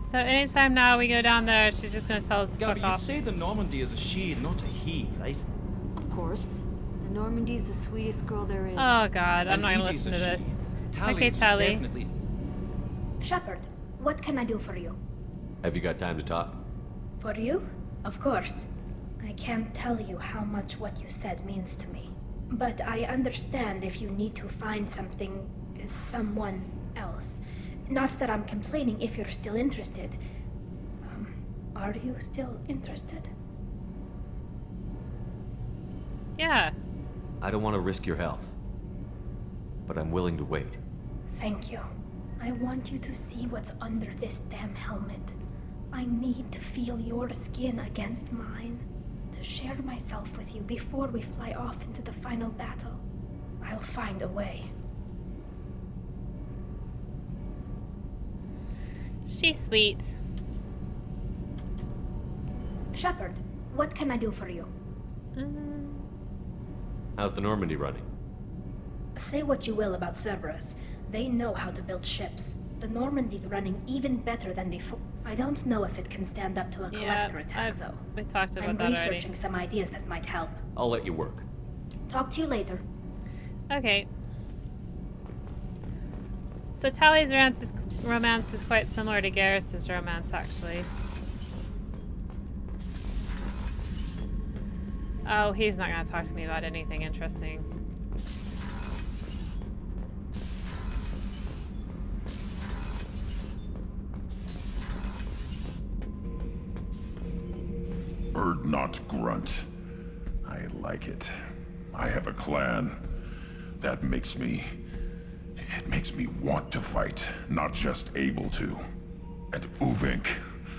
Speaker 1: So anytime now we go down there, she's just gonna tell us to
Speaker 10: Yeah,
Speaker 1: fuck
Speaker 10: but you'd
Speaker 1: off.
Speaker 10: say the Normandy is a she, not a he, right?
Speaker 14: Of course. The Normandy's the sweetest girl there is.
Speaker 1: Oh god, I'm
Speaker 10: And
Speaker 1: not gonna
Speaker 10: Edie's
Speaker 1: listen to
Speaker 10: a
Speaker 1: this.
Speaker 10: she.
Speaker 1: Okay,
Speaker 10: Tally's
Speaker 1: Tally.
Speaker 10: definitely...
Speaker 15: Shepard, what can I do for you?
Speaker 3: Have you got time to talk?
Speaker 15: For you? Of course. I can't tell you how much what you said means to me. But I understand if you need to find someone else. Not that I'm complaining if you're still interested. Are you still interested?
Speaker 1: Yeah.
Speaker 3: I don't want to risk your health, but I'm willing to wait.
Speaker 15: Thank you. I want you to see what's under this damn helmet. I need to feel your skin against mine, to share myself with you before we fly off into the final battle. I'll find a way.
Speaker 1: She's sweet.
Speaker 15: Shepard, what can I do for you?
Speaker 3: How's the Normandy running?
Speaker 15: Say what you will about Cerberus. They know how to build ships. The Normandy's running even better than before. I don't know if it can stand up to a collector attack, though.
Speaker 1: We talked about
Speaker 15: I'm
Speaker 1: that
Speaker 15: researching
Speaker 1: already.
Speaker 15: some ideas that might help.
Speaker 3: I'll let you work.
Speaker 15: Talk to you later.
Speaker 1: Okay. So Tally's romance is quite similar to Garrus's romance, actually. Oh, he's not gonna talk to me about anything interesting.
Speaker 8: Bird not grunt. I like it. I have a clan. That makes me... It makes me want to fight, not just able to. And Uvink,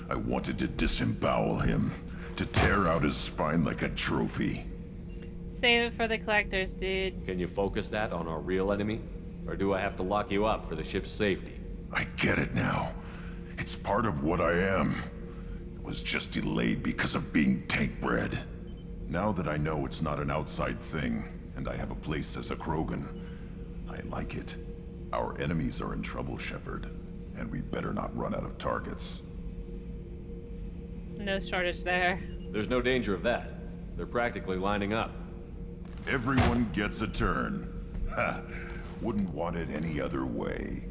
Speaker 8: I wanted to disembowel him, to tear out his spine like a trophy.
Speaker 1: Save it for the collectors, dude.
Speaker 3: Can you focus that on our real enemy? Or do I have to lock you up for the ship's safety?
Speaker 8: I get it now. It's part of what I am. It was just delayed because of being tank-bred. Now that I know it's not an outside thing, and I have a place as a Krogan, I like it. Our enemies are in trouble, Shepard, and we better not run out of targets.
Speaker 1: No shortage there.
Speaker 3: There's no danger of that. They're practically lining up.
Speaker 8: Everyone gets a turn. Ha! Wouldn't want it any other way.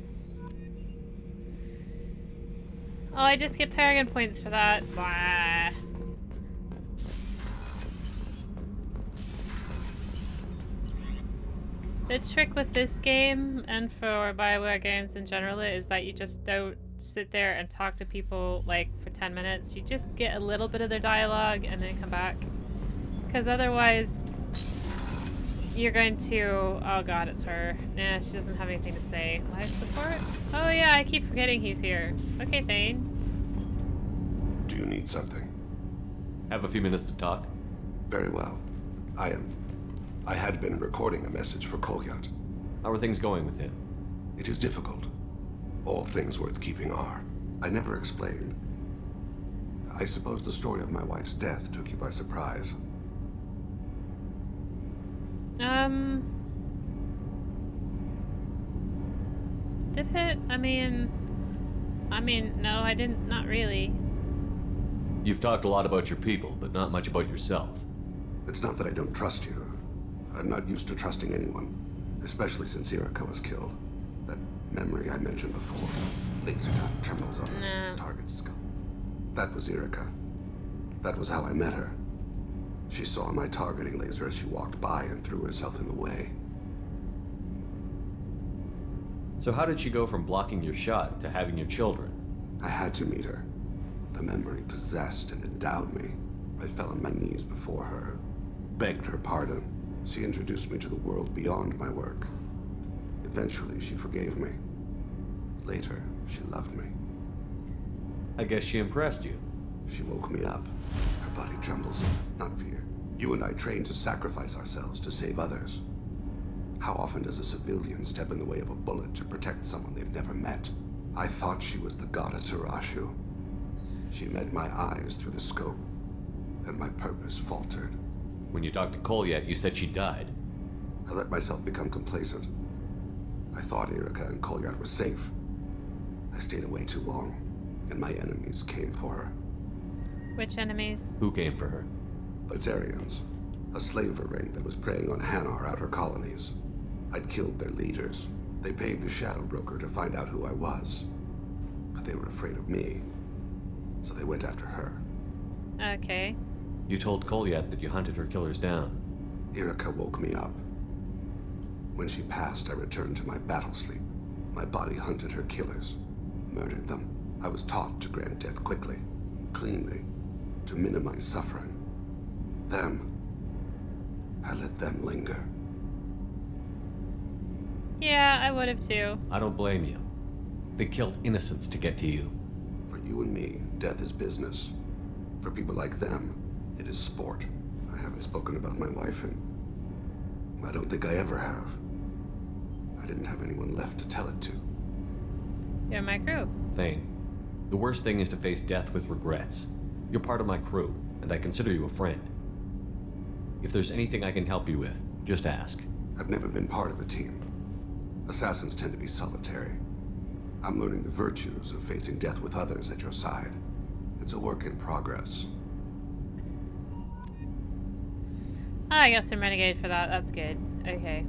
Speaker 1: Oh, I just get Paragon points for that. Blah. The trick with this game, and for BioWare games in general, is that you just don't sit there and talk to people like for 10 minutes. You just get a little bit of their dialogue and then come back. Because otherwise, you're going to... Oh god, it's her. Nah, she doesn't have anything to say. Life support? Oh yeah, I keep forgetting he's here. Okay, Thane.
Speaker 16: Do you need something?
Speaker 3: Have a few minutes to talk?
Speaker 16: Very well. I had been recording a message for Kolyat.
Speaker 3: How are things going with him?
Speaker 16: It is difficult. All things worth keeping are. I never explained. I suppose the story of my wife's death took you by surprise.
Speaker 1: Did it? I mean, no, I didn't, not really.
Speaker 3: You've talked a lot about your people, but not much about yourself.
Speaker 16: It's not that I don't trust you. I'm not used to trusting anyone, especially since Irika was killed. That memory I mentioned before. Laser gun trembles on the target's skull. That was Irika. That was how I met her. She saw my targeting laser as she walked by and threw herself in the way.
Speaker 3: So how did she go from blocking your shot to having your children?
Speaker 16: I had to meet her. The memory possessed and endowed me. I fell on my knees before her, begged her pardon. She introduced me to the world beyond my work. Eventually, she forgave me. Later, she loved me.
Speaker 3: I guess she impressed you.
Speaker 16: She woke me up. Her body trembles, not fear. You and I trained to sacrifice ourselves to save others. How often does a civilian step in the way of a bullet to protect someone they've never met? I thought she was the goddess Urashu. She met my eyes through the scope, and my purpose faltered.
Speaker 3: When you talked to Kolyat, you said she died.
Speaker 16: I let myself become complacent. I thought Erica and Kolyat were safe. I stayed away too long, and my enemies came for her.
Speaker 1: Which enemies?
Speaker 3: Who came for her?
Speaker 16: Batarians. A slaver ring that was preying on Hanar outer colonies. I'd killed their leaders. They paid the Shadow Broker to find out who I was. But they were afraid of me, so they went after her.
Speaker 1: Okay.
Speaker 3: You told Kolyat that you hunted her killers down.
Speaker 16: Erica woke me up. When she passed, I returned to my battle sleep. My body hunted her killers, murdered them. I was taught to grant death quickly, cleanly, to minimize suffering. I let them linger.
Speaker 1: Yeah, I would have too.
Speaker 3: I don't blame you. They killed innocents to get to you.
Speaker 16: For you and me, death is business. For people like them, it is sport. I haven't spoken about my wife, and I don't think I ever have. I didn't have anyone left to tell it to.
Speaker 1: You're my crew.
Speaker 3: Thane, the worst thing is to face death with regrets. You're part of my crew, and I consider you a friend. If there's anything I can help you with, just ask.
Speaker 16: I've never been part of a team. Assassins tend to be solitary. I'm learning the virtues of facing death with others at your side. It's a work in progress.
Speaker 1: I got some renegade for that. That's good. Okay.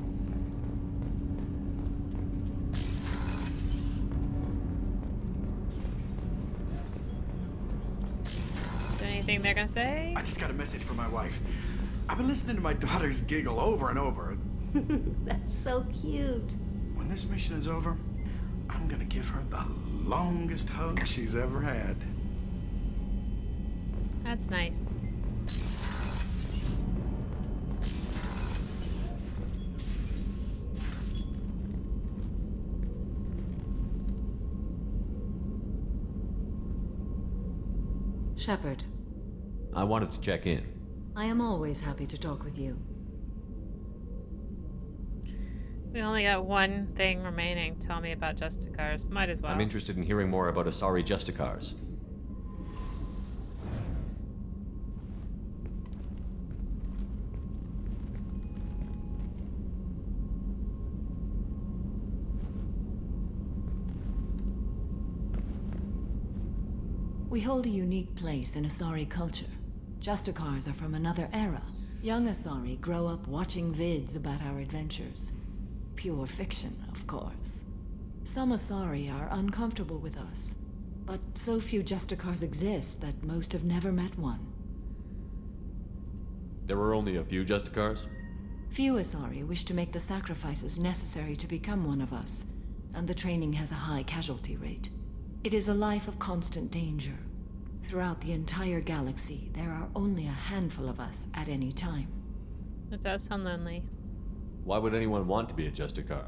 Speaker 1: Is there anything they're gonna say?
Speaker 12: I just got a message from my wife. I've been listening to my daughters giggle over and over.
Speaker 14: That's so cute.
Speaker 12: When this mission is over, I'm gonna give her the longest hug she's ever had.
Speaker 1: That's nice.
Speaker 14: Shepard,
Speaker 3: I wanted to check in.
Speaker 14: I am always happy to talk with you.
Speaker 1: We only got one thing remaining. Tell me about Justicars. Might as well.
Speaker 3: I'm interested in hearing more about Asari Justicars.
Speaker 14: We hold a unique place in Asari culture. Justicars are from another era. Young Asari grow up watching vids about our adventures. Pure fiction, of course. Some Asari are uncomfortable with us, but so few Justicars exist that most have never met one.
Speaker 3: There were only a few Justicars?
Speaker 14: Few Asari wish to make the sacrifices necessary to become one of us, and the training has a high casualty rate. It is a life of constant danger. Throughout the entire galaxy, there are only a handful of us at any time.
Speaker 1: It does sound lonely.
Speaker 3: Why would anyone want to be a Justicar?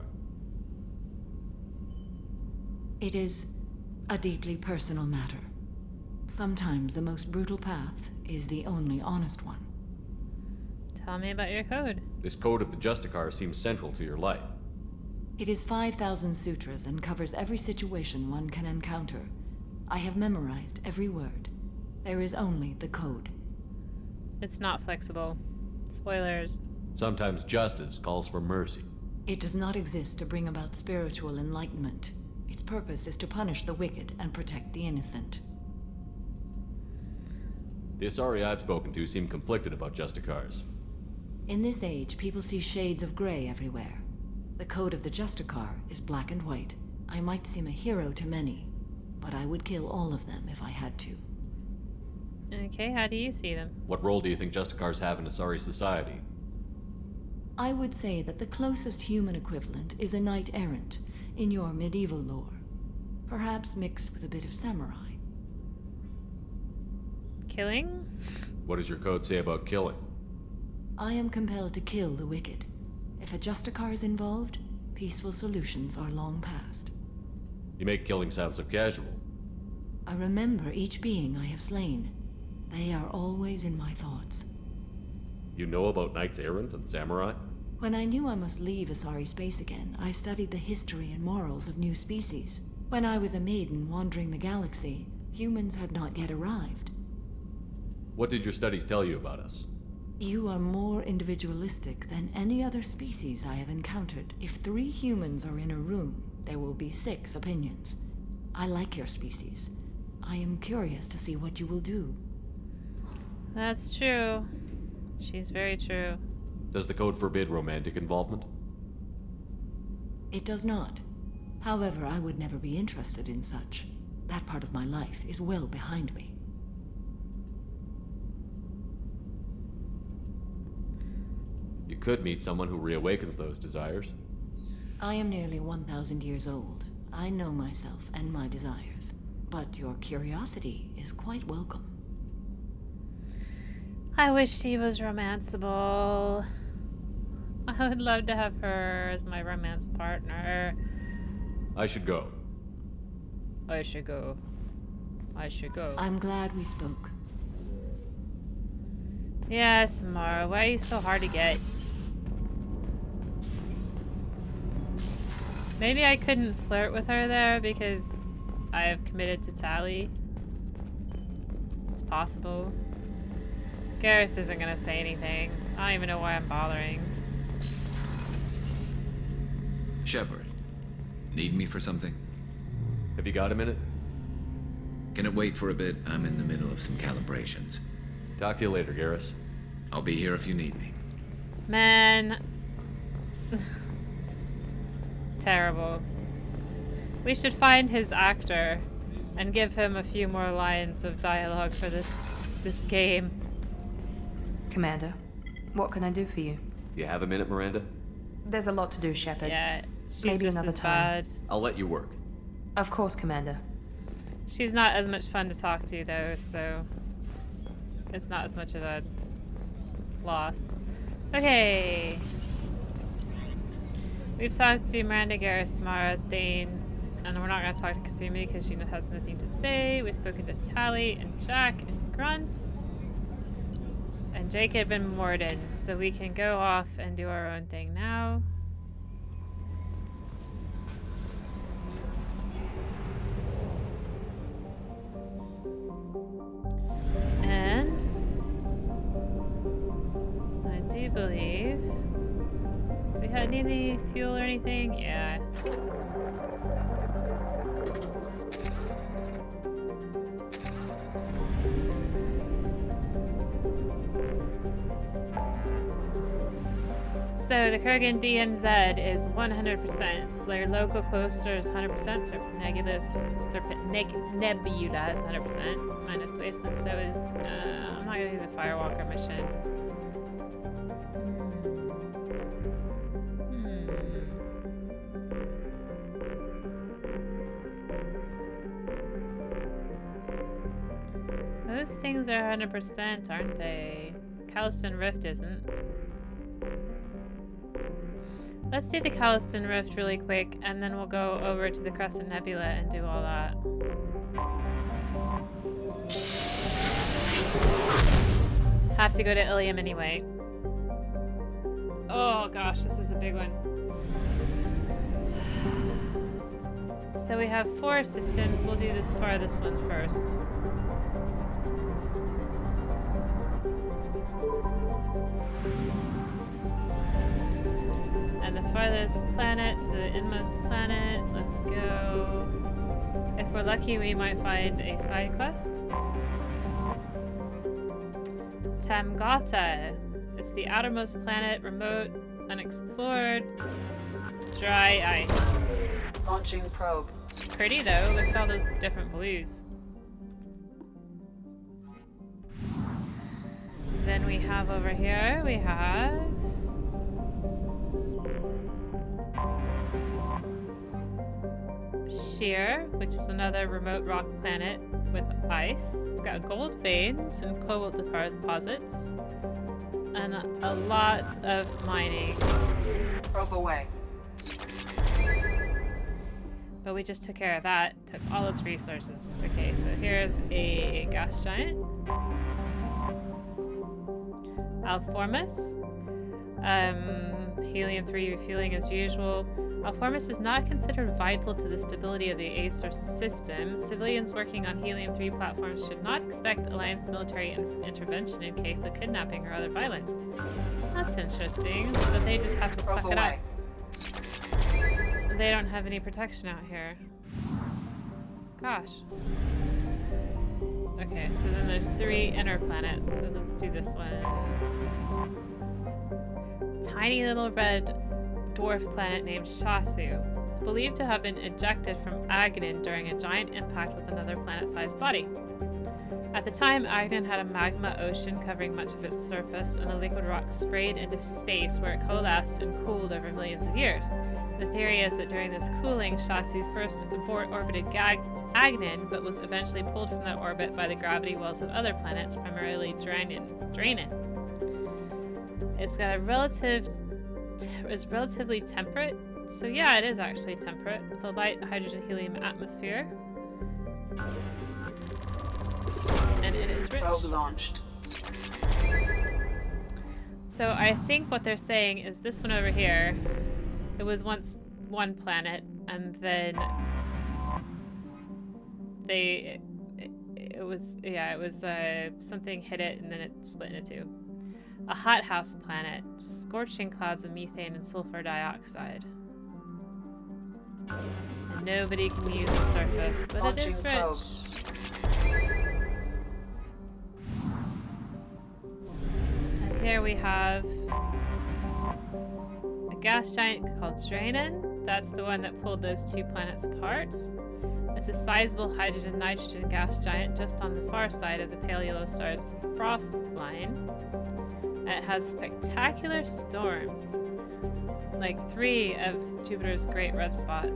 Speaker 14: It is a deeply personal matter. Sometimes the most brutal path is the only honest one.
Speaker 1: Tell me about your code.
Speaker 3: This code of the Justicar seems central to your life.
Speaker 14: It is 5,000 sutras and covers every situation one can encounter. I have memorized every word. There is only the code.
Speaker 1: It's not flexible. Spoilers.
Speaker 3: Sometimes justice calls for mercy.
Speaker 14: It does not exist to bring about spiritual enlightenment. Its purpose is to punish the wicked and protect the innocent.
Speaker 3: The Asari I've spoken to seem conflicted about Justicars.
Speaker 14: In this age, people see shades of gray everywhere. The code of the Justicar is black and white. I might seem a hero to many, but I would kill all of them if I had to.
Speaker 1: Okay, how do you see them?
Speaker 3: What role do you think Justicars have in Asari society?
Speaker 14: I would say that the closest human equivalent is a knight-errant in your medieval lore. Perhaps mixed with a bit of samurai.
Speaker 1: Killing?
Speaker 3: What does your code say about killing?
Speaker 14: I am compelled to kill the wicked. If a Justicar is involved, peaceful solutions are long past.
Speaker 3: You make killing sound so casual.
Speaker 14: I remember each being I have slain. They are always in my thoughts.
Speaker 3: You know about knights errant and samurai?
Speaker 14: When I knew I must leave Asari space again, I studied the history and morals of new species. When I was a maiden wandering the galaxy, humans had not yet arrived.
Speaker 3: What did your studies tell you about us?
Speaker 14: You are more individualistic than any other species I have encountered. If 3 humans are in a room, there will be 6 opinions. I like your species. I am curious to see what you will do.
Speaker 1: That's true. She's very true.
Speaker 3: Does the code forbid romantic involvement?
Speaker 14: It does not. However, I would never be interested in such. That part of my life is well behind me.
Speaker 3: You could meet someone who reawakens those desires.
Speaker 14: I am nearly 1,000 years old. I know myself and my desires. But your curiosity is quite welcome.
Speaker 1: I wish she was romanceable. I would love to have her as my romance partner.
Speaker 3: I should go.
Speaker 1: I should go. I should go.
Speaker 14: I'm glad we spoke.
Speaker 1: Yes, Mara, why are you so hard to get? Maybe I couldn't flirt with her there because I have committed to Tally. It's possible. Garrus isn't gonna say anything. I don't even know why I'm bothering.
Speaker 17: Shepard, need me for something?
Speaker 3: Have you got a minute?
Speaker 17: Can it wait for a bit? I'm in the middle of some calibrations.
Speaker 3: Talk to you later, Garrus.
Speaker 17: I'll be here if you need me.
Speaker 1: Man. Terrible. We should find his actor and give him a few more lines of dialogue for this game.
Speaker 18: Commander, what can I do for you?
Speaker 3: You have a minute, Miranda?
Speaker 18: There's a lot to do, Shepard.
Speaker 1: Yeah, she's
Speaker 18: Maybe
Speaker 1: just
Speaker 18: another
Speaker 1: as
Speaker 18: time.
Speaker 1: bad.
Speaker 3: I'll let you work.
Speaker 18: Of course, Commander.
Speaker 1: She's not as much fun to talk to, though, so it's not as much of a loss. Okay. We've talked to Miranda, Garrus, Mara, Thane, and we're not going to talk to Kazumi because she has nothing to say. We've spoken to Tally and Jack and Grunt and Jacob and Morden, so we can go off and do our own thing now. And I do believe, do we need any fuel or anything? Yeah. So the Krogan DMZ is 100%. Their local cluster is 100%. Nebula is 100%. Minus waste, and so is. I'm not gonna do the Firewalker mission. Those things are 100%, aren't they? Calliston Rift isn't. Let's do the Calliston Rift really quick, and then we'll go over to the Crescent Nebula and do all that. Have to go to Ilium anyway. Oh gosh, this is a big one. So we have 4 systems. We'll do this farthest one first. And the farthest planet to the inmost planet. Let's go. If we're lucky, we might find a side quest. Tamgata. It's the outermost planet, remote, unexplored, dry ice.
Speaker 5: Launching probe.
Speaker 1: Pretty though, look at all those different blues. Then we have over here, we have Sheer, which is another remote rock planet with ice. It's got gold veins and cobalt deposits and a lot of mining.
Speaker 5: Probe away.
Speaker 1: But we just took care of that, took all its resources. Okay, so here's a gas giant. Alformus. Helium-3 refueling as usual. Alformus is not considered vital to the stability of the ASOR system. Civilians working on Helium-3 platforms should not expect Alliance military intervention in case of kidnapping or other violence. That's interesting. So they just have to suck it up. They don't have any protection out here. Gosh. Okay, so then there's 3 inner planets. So let's do this one. Tiny little red dwarf planet named Shasu. It's believed to have been ejected from Agnin during a giant impact with another planet-sized body. At the time, Agnin had a magma ocean covering much of its surface, and the liquid rock sprayed into space where it coalesced and cooled over millions of years. The theory is that during this cooling, Shasu first orbited Agnin, but was eventually pulled from that orbit by the gravity wells of other planets, primarily Drainin. It's got a is relatively temperate. So yeah, it is actually temperate, with a light hydrogen-helium atmosphere. And it is rich.
Speaker 5: Probe launched.
Speaker 1: So I think what they're saying is this one over here, it was once one planet, and then it was something hit it, and then it split into two. A hothouse planet, scorching clouds of methane and sulfur dioxide. And nobody can use the surface, but it is rich. And here we have a gas giant called Drainin. That's the one that pulled those 2 planets apart. It's a sizable hydrogen-nitrogen gas giant just on the far side of the pale yellow star's frost line. And it has spectacular storms, like 3 of Jupiter's Great Red Spot.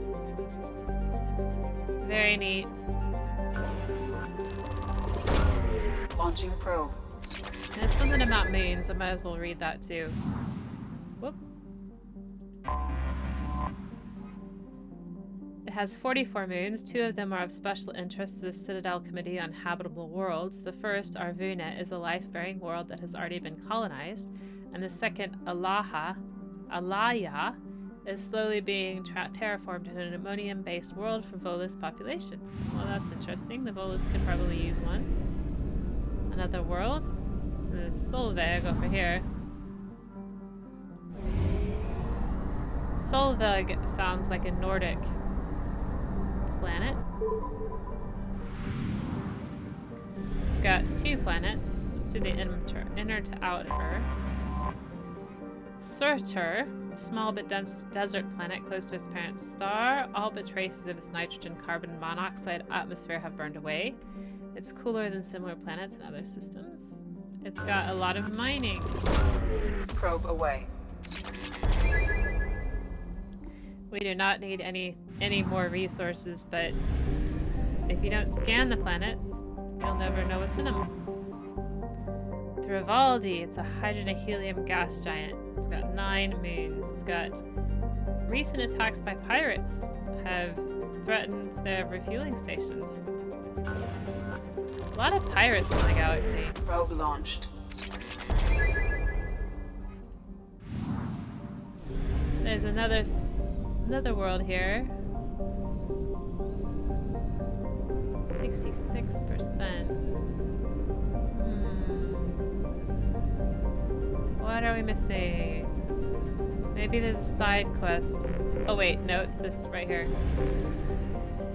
Speaker 1: Very neat.
Speaker 5: Launching probe.
Speaker 1: There's something about moons, I might as well read that too. Whoop. It has 44 moons. 2 of them are of special interest to the Citadel Committee on Habitable Worlds. The first, Arvuna, is a life-bearing world that has already been colonized, and the second, Alaya, is slowly being terraformed in an ammonium-based world for Volus populations. Well, that's interesting. The Volus can probably use one. Another world. So there's Solveig over here. Solveig sounds like a Nordic planet. It's got 2 planets. Let's do the inner to outer. Surtur, small but dense desert planet close to its parent star. All but traces of its nitrogen carbon monoxide atmosphere have burned away. It's cooler than similar planets in other systems. It's got a lot of mining.
Speaker 5: Probe away.
Speaker 1: We do not need any more resources, but if you don't scan the planets, you'll never know what's in them. Thrivaldi, it's a hydrogen-helium gas giant. It's got 9 moons. It's got recent attacks by pirates have threatened their refueling stations. A lot of pirates in the galaxy.
Speaker 5: Probe launched.
Speaker 1: There's another world here. 66%. What are we missing? Maybe there's a side quest. Oh wait, no, it's this right here.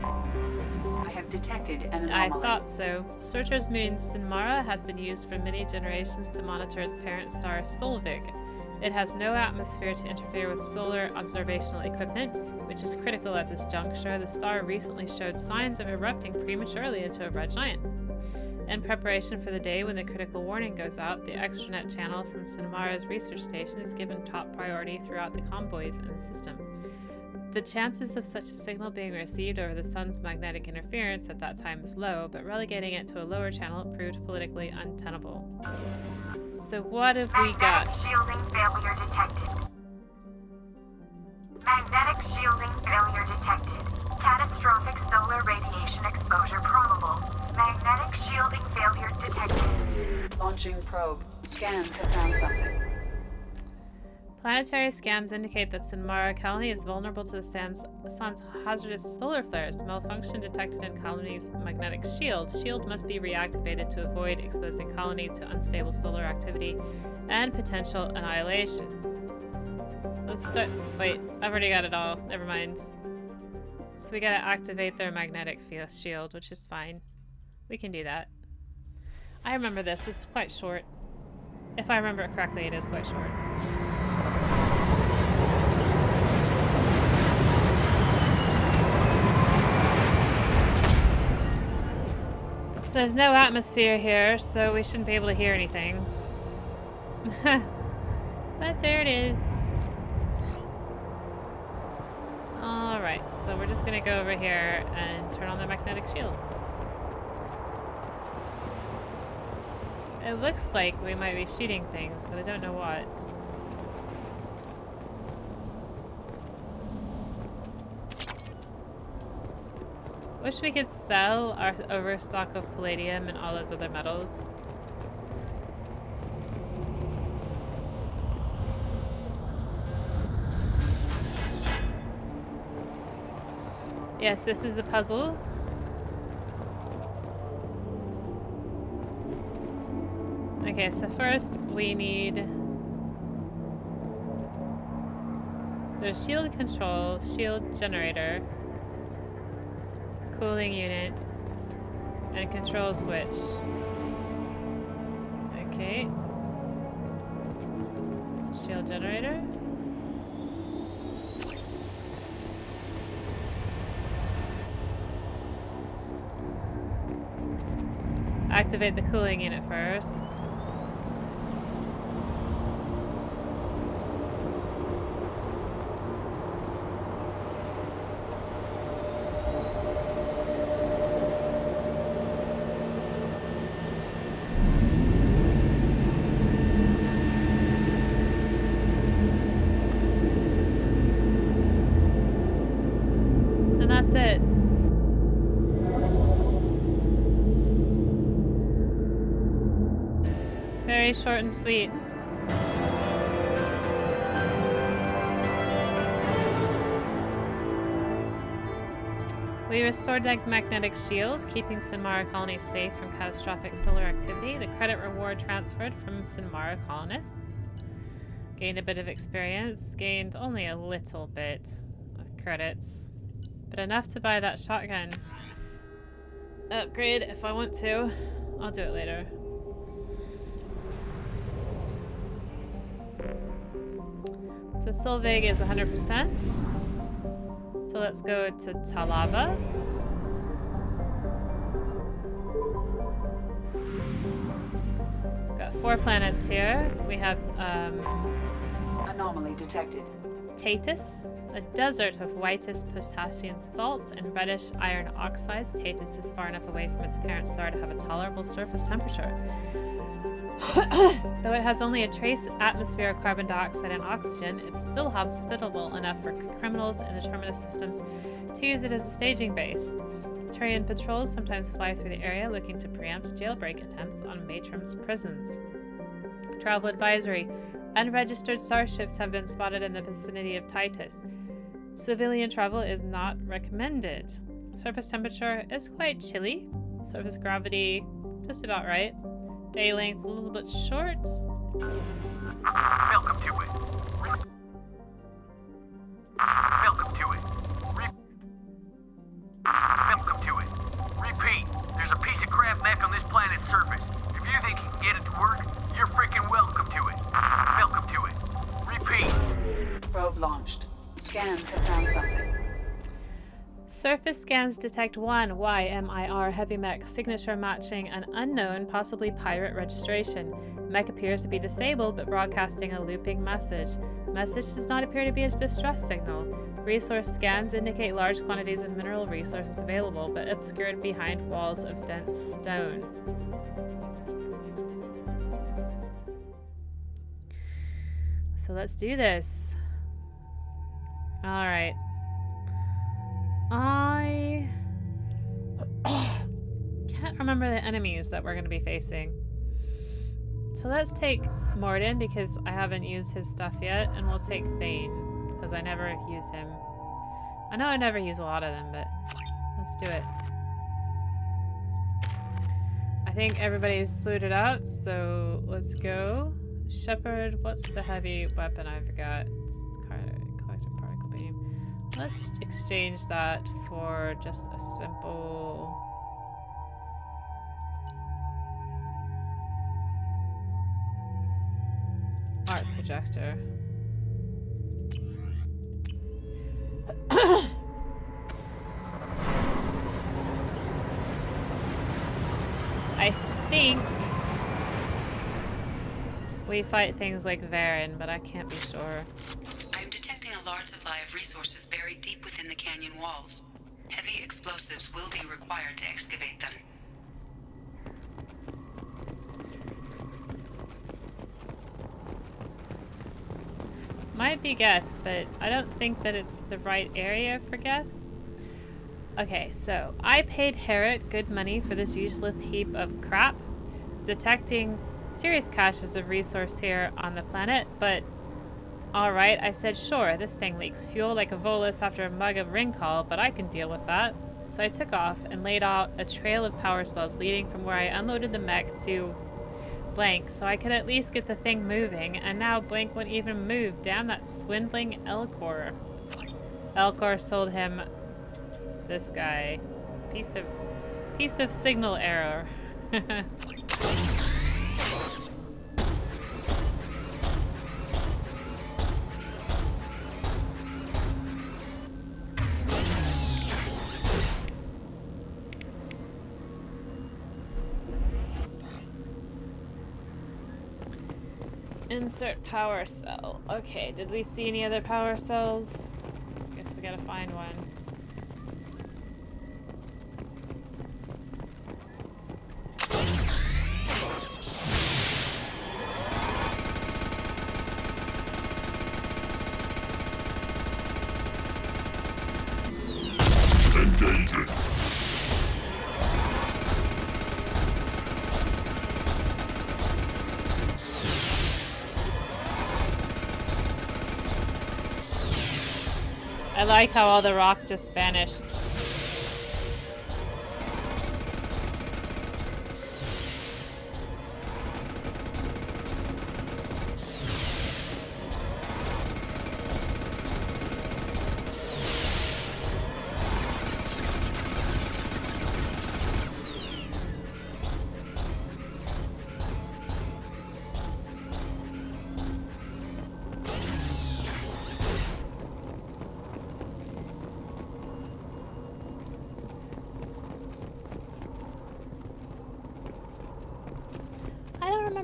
Speaker 5: I have detected an anomaly.
Speaker 1: I thought so. Surtur's moon, Sinmara, has been used for many generations to monitor its parent star, Solveig. It has no atmosphere to interfere with solar observational equipment, which is critical at this juncture. The star recently showed signs of erupting prematurely into a red giant. In preparation for the day when the critical warning goes out, the extranet channel from Sinmara's research station is given top priority throughout the convoys in the system. The chances of such a signal being received over the sun's magnetic interference at that time is low, but relegating it to a lower channel proved politically untenable. So what have we got?
Speaker 19: Magnetic shielding failure detected. Magnetic shielding failure detected. Catastrophic solar radiation exposure probable. Magnetic shielding failure detected.
Speaker 5: Launching probe. Scans have found something.
Speaker 1: Planetary scans indicate that Sinmara colony is vulnerable to the sun's hazardous solar flares. Malfunction detected in colony's magnetic shield. Shield must be reactivated to avoid exposing colony to unstable solar activity and potential annihilation. Let's start. Wait, I've already got it all. Never mind. So we gotta activate their magnetic field shield, which is fine. We can do that. I remember this. It's quite short. If I remember it correctly, it is quite short. There's no atmosphere here, so we shouldn't be able to hear anything. But there it is. Alright, so we're just gonna go over here and turn on the magnetic shield. It looks like we might be shooting things, but I don't know what. Wish we could sell our overstock of palladium and all those other metals. Yes, this is a puzzle. Okay, so first we need... There's shield control, shield generator, cooling unit, and control switch. Okay. Shield generator. Activate the cooling unit first. And that's it. Very short and sweet. We restored the magnetic shield, keeping Sinmara colonies safe from catastrophic solar activity. The credit reward transferred from Sinmara colonists. Gained a bit of experience. Gained only a little bit of credits. But enough to buy that shotgun. Upgrade if I want to. I'll do it later. So Sylvig is 100%. So let's go to Talava. Got 4 planets here. We have
Speaker 5: anomaly detected.
Speaker 1: Tatus, a desert of whitest potassium salts and reddish iron oxides. Tatus is far enough away from its parent star to have a tolerable surface temperature. Though it has only a trace atmosphere of carbon dioxide and oxygen, it's still hospitable enough for criminals in the terminus systems to use it as a staging base. Turian patrols sometimes fly through the area looking to preempt jailbreak attempts on Matrum's prisons. Travel advisory. Unregistered starships have been spotted in the vicinity of Titus. Civilian travel is not recommended. Surface temperature is quite chilly. Surface gravity, just about right. Day length a little bit short.
Speaker 20: Welcome to it. Welcome to it. Welcome to it. Repeat, there's a piece of crap mech on this planet's surface. If you think you can get it to work, you're freaking welcome to it. Welcome to it. Repeat.
Speaker 5: Probe launched. Scans have found something.
Speaker 1: Surface scans detect one YMIR heavy mech signature matching an unknown, possibly pirate registration. Mech appears to be disabled but broadcasting a looping message. Message does not appear to be a distress signal. Resource scans indicate large quantities of mineral resources available but obscured behind walls of dense stone. So let's do this. Alright. I can't remember the enemies that we're going to be facing. So let's take Morden because I haven't used his stuff yet, and we'll take Thane because I never use him. I know I never use a lot of them, but let's do it. I think everybody's looted out, so let's go. Shepard, what's the heavy weapon I forgot? Collective particle beam. Let's exchange that for just a simple... art projector. I think we fight things like Varen, but I can't be sure.
Speaker 5: I am detecting a large supply of resources buried deep within the canyon walls. Heavy explosives will be required to excavate them.
Speaker 1: Might be Geth, but I don't think that it's the right area for Geth. Okay, so I paid Herrick good money for this useless heap of crap, detecting serious caches of resource here on the planet, but alright, I said sure, this thing leaks fuel like a Volus after a mug of ring call, but I can deal with that. So I took off and laid out a trail of power cells leading from where I unloaded the mech to Blank, so I could at least get the thing moving, and now Blank wouldn't even move. Damn that swindling Elcor. Elcor sold him this guy. Piece of signal error. Insert power cell. Okay, did we see any other power cells? Guess we gotta find one. I like how all the rock just vanished.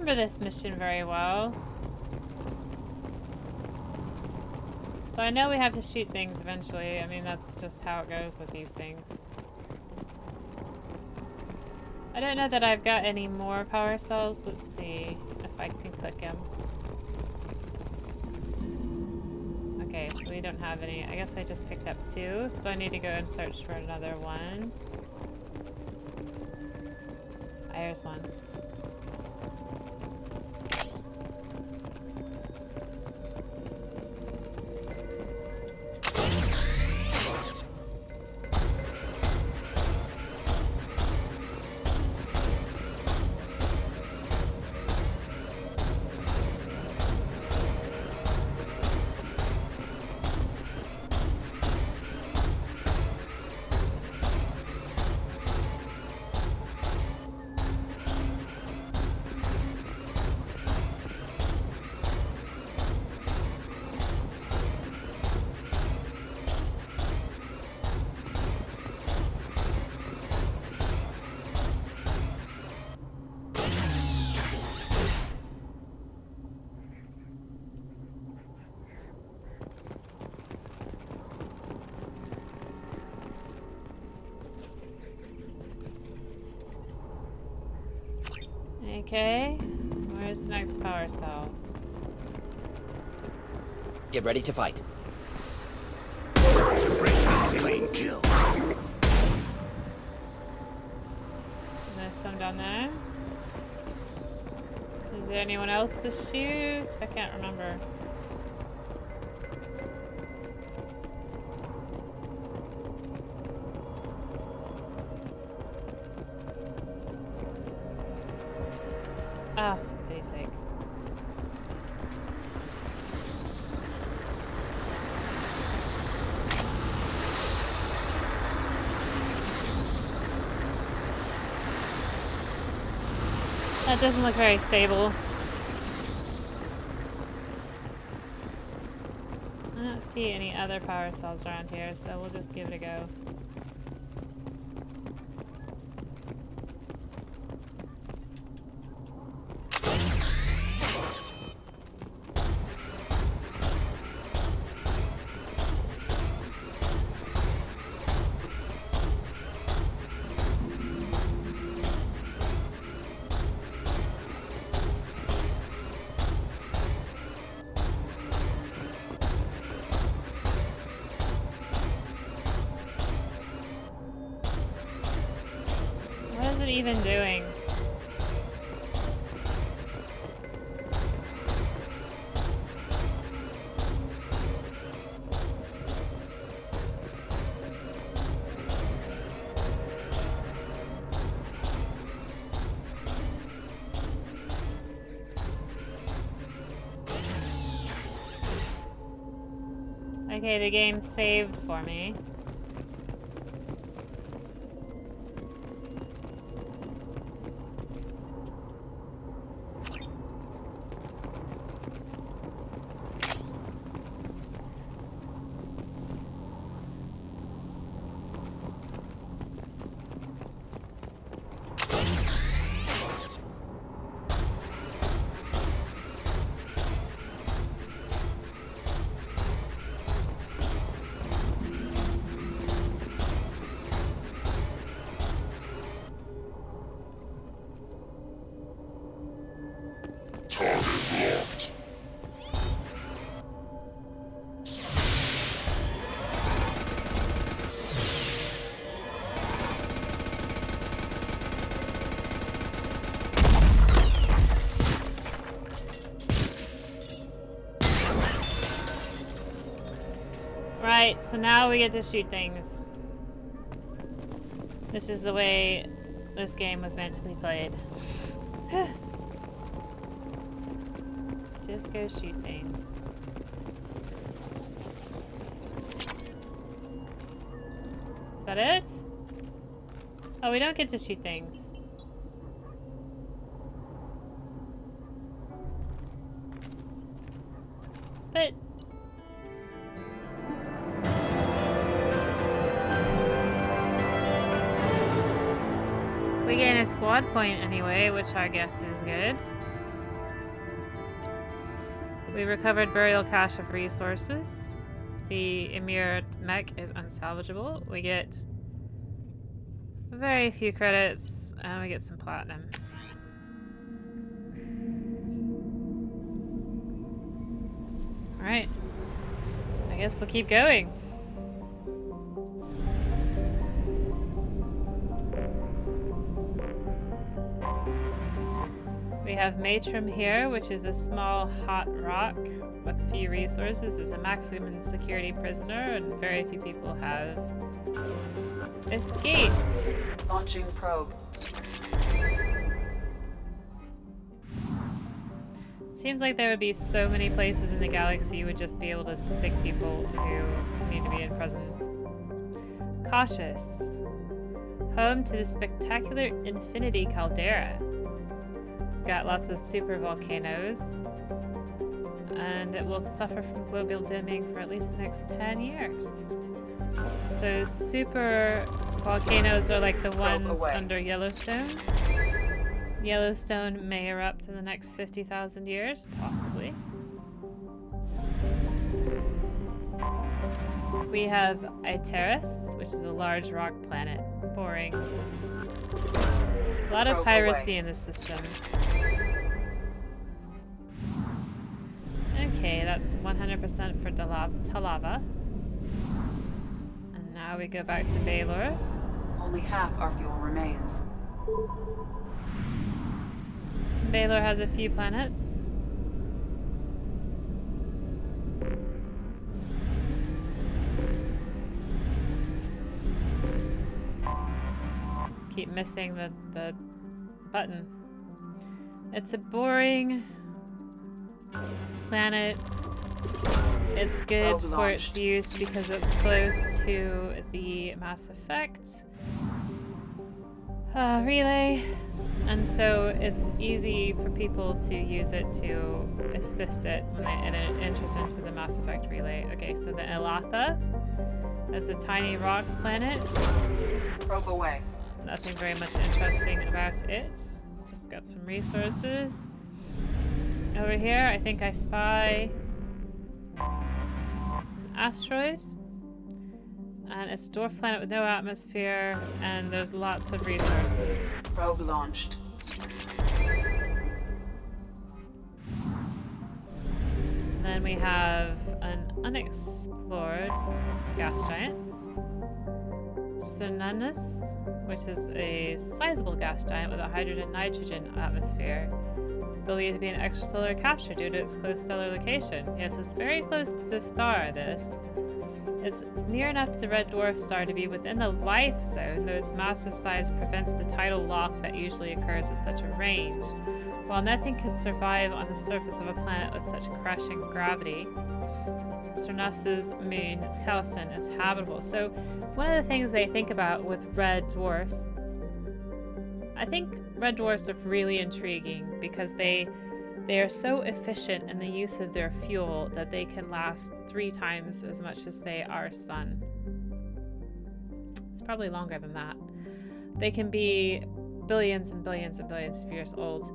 Speaker 1: This mission very well. But I know we have to shoot things eventually. I mean, that's just how it goes with these things. I don't know that I've got any more power cells. Let's see if I can click them. Okay, so we don't have any. I guess I just picked up 2, so I need to go and search for another one. There's one. Okay, where's the next power cell?
Speaker 6: Get ready to fight.
Speaker 20: Clean kill.
Speaker 1: There's some down there. Is there anyone else to shoot? I can't remember. Ah, for pity's sake. That doesn't look very stable. I don't see any other power cells around here, so we'll just give it a go. Even doing? Okay, the game saved for me. Right, so now we get to shoot things. This is the way this game was meant to be played. Just go shoot things. Is that it? Oh, we don't get to shoot things. But we gain a squad point anyway, which I guess is good. We recovered burial cache of resources. The Emir mech is unsalvageable. We get very few credits, and we get some platinum. Alright. I guess we'll keep going. We have Matrim here, which is a small hot rock with few resources. It's a maximum security prisoner, and very few people have escaped.
Speaker 5: Launching probe.
Speaker 1: Seems like there would be so many places in the galaxy you would just be able to stick people who need to be in prison. Cautious. Home to the spectacular Infinity Caldera. It's got lots of super volcanoes, and it will suffer from global dimming for at least the next 10 years. So super volcanoes are like the ones under Yellowstone. Yellowstone may erupt in the next 50,000 years, possibly. We have Iteris, which is a large rock planet. Boring. A lot of piracy in this system. Okay, that's 100% for Talava. And now we go back to Baylor.
Speaker 5: Only half our fuel remains.
Speaker 1: Baylor has a few planets. Keep missing the button. It's a boring planet. It's good for its use because it's close to the Mass Effect relay, and so it's easy for people to use it to assist it when it enters into the Mass Effect relay. Okay, so the Elatha is a tiny rock planet.
Speaker 5: Probe away.
Speaker 1: Nothing very much interesting about it. Just got some resources. Over here, I think I spy an asteroid. And it's a dwarf planet with no atmosphere, and there's lots of resources.
Speaker 5: Probe launched.
Speaker 1: Then we have an unexplored gas giant, Cernunnos, which is a sizable gas giant with a hydrogen-nitrogen atmosphere. It's believed to be an extrasolar capture due to its close stellar location. Yes, it's very close to the star, this. It's near enough to the red dwarf star to be within the life zone, though its massive size prevents the tidal lock that usually occurs at such a range. While nothing could survive on the surface of a planet with such crushing gravity, Cernunnos' moon, Calliston, is habitable. So one of the things they think about with red dwarfs, I think red dwarfs are really intriguing because they are so efficient in the use of their fuel that they can last 3 times as much as, say, our sun. It's probably longer than that. They can be billions and billions and billions of years old,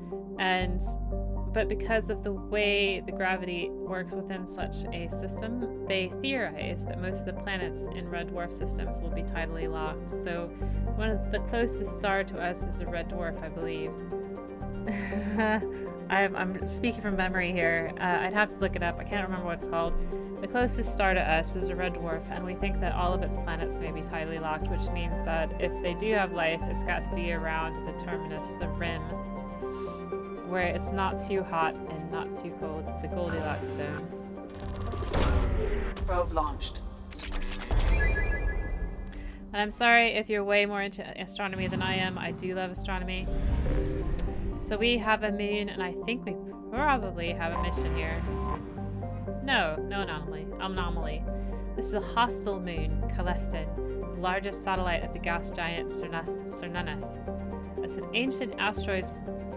Speaker 1: but because of the way the gravity works within such a system, they theorize that most of the planets in red dwarf systems will be tidally locked. So one of the closest star to us is a red dwarf, I believe. I'm speaking from memory here. I'd have to look it up. I can't remember what it's called. The closest star to us is a red dwarf, and we think that all of its planets may be tidally locked, which means that if they do have life, it's got to be around the terminus, the rim, where it's not too hot and not too cold, the Goldilocks zone.
Speaker 5: Probe launched.
Speaker 1: And I'm sorry if you're way more into astronomy than I am. I do love astronomy. So we have a moon, and I think we probably have a mission here. No anomaly. This is a hostile moon, Calliston, the largest satellite of the gas giant Cernunnos. It's an ancient asteroid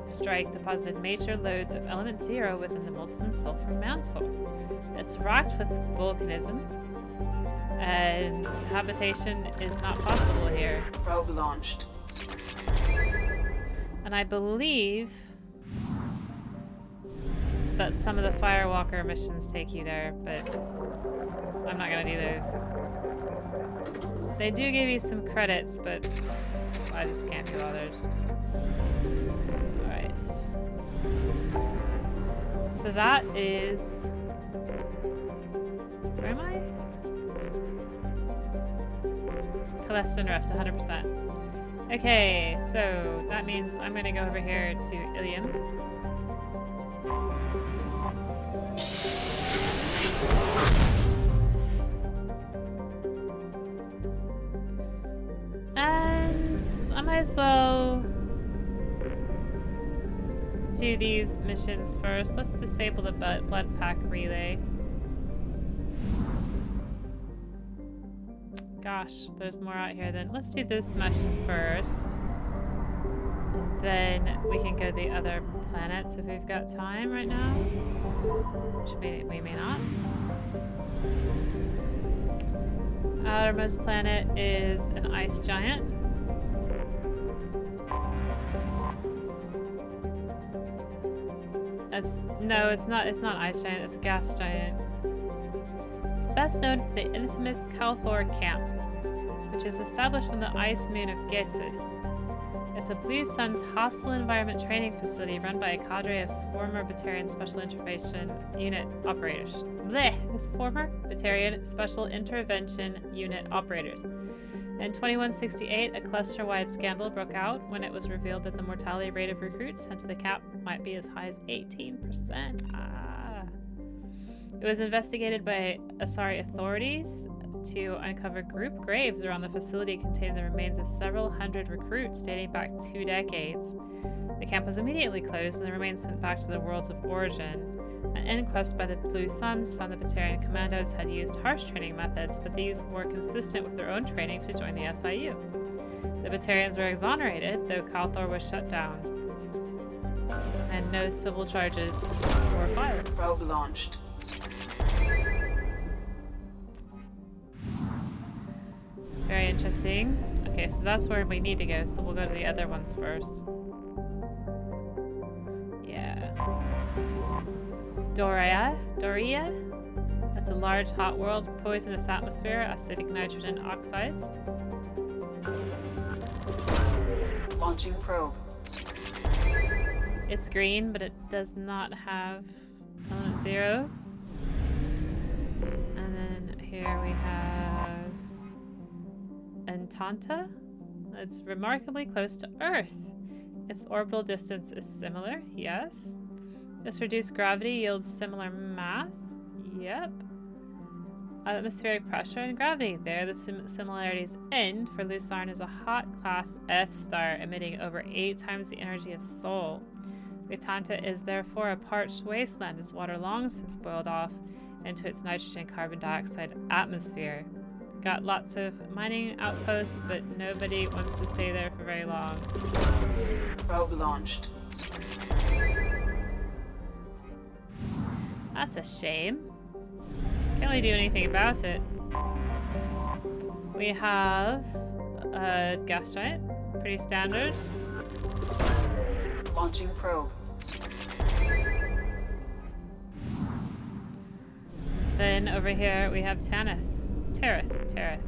Speaker 1: strike deposited major loads of element 0 within the molten sulfur mantle. It's rocked with volcanism, and habitation is not possible here.
Speaker 5: Probe launched.
Speaker 1: And I believe that some of the Firewalker missions take you there, but I'm not gonna do those. They do give you some credits, but I just can't be bothered. Alright. So that is... Where am I? Calliston Rift, 100%. Okay, so that means I'm gonna go over here to Ilium. And I might as well do these missions first. Let's disable the blood pack relay. Gosh, there's more out here then. Let's do this mission first. And then we can go to the other planets if we've got time right now. Which we may not. Outermost planet is an ice giant. No, it's not ice giant, it's a gas giant. It's best known for the infamous Calthor camp, which is established on the ice moon of Gesis. It's a Blue Suns hostile environment training facility run by a cadre of former Batarian Special Intervention Unit operators. Blech! Former Batarian Special Intervention Unit operators. In 2168, a cluster-wide scandal broke out when it was revealed that the mortality rate of recruits sent to the camp might be as high as 18%. It was investigated by Asari authorities to uncover group graves around the facility containing the remains of several hundred recruits dating back 2 decades. The camp was immediately closed and the remains sent back to the worlds of origin. An inquest by the Blue Suns found the Batarian commandos had used harsh training methods, but these were consistent with their own training to join the SIU. The Batarians were exonerated, though Calthor was shut down, and no civil charges were filed.
Speaker 5: Probe launched.
Speaker 1: Very interesting. Okay, so that's where we need to go, so we'll go to the other ones first. Yeah. Doria? That's a large hot world, poisonous atmosphere, acidic nitrogen oxides.
Speaker 5: Launching probe.
Speaker 1: It's green, but it does not have element 0. And then here we have Entanta. It's remarkably close to Earth. Its orbital distance is similar, yes. This reduced gravity yields similar mass, yep. Atmospheric pressure and gravity, there the similarities end, for Lucerne is a hot class F star emitting over 8 times the energy of Sol. Entanta is therefore a parched wasteland, its water long since boiled off into its nitrogen carbon dioxide atmosphere. Got lots of mining outposts, but nobody wants to stay there for very long.
Speaker 5: Probe launched.
Speaker 1: That's a shame. Can't really do anything about it. We have a gas giant, pretty standard.
Speaker 5: Launching probe.
Speaker 1: Then over here we have Tanith. Terith.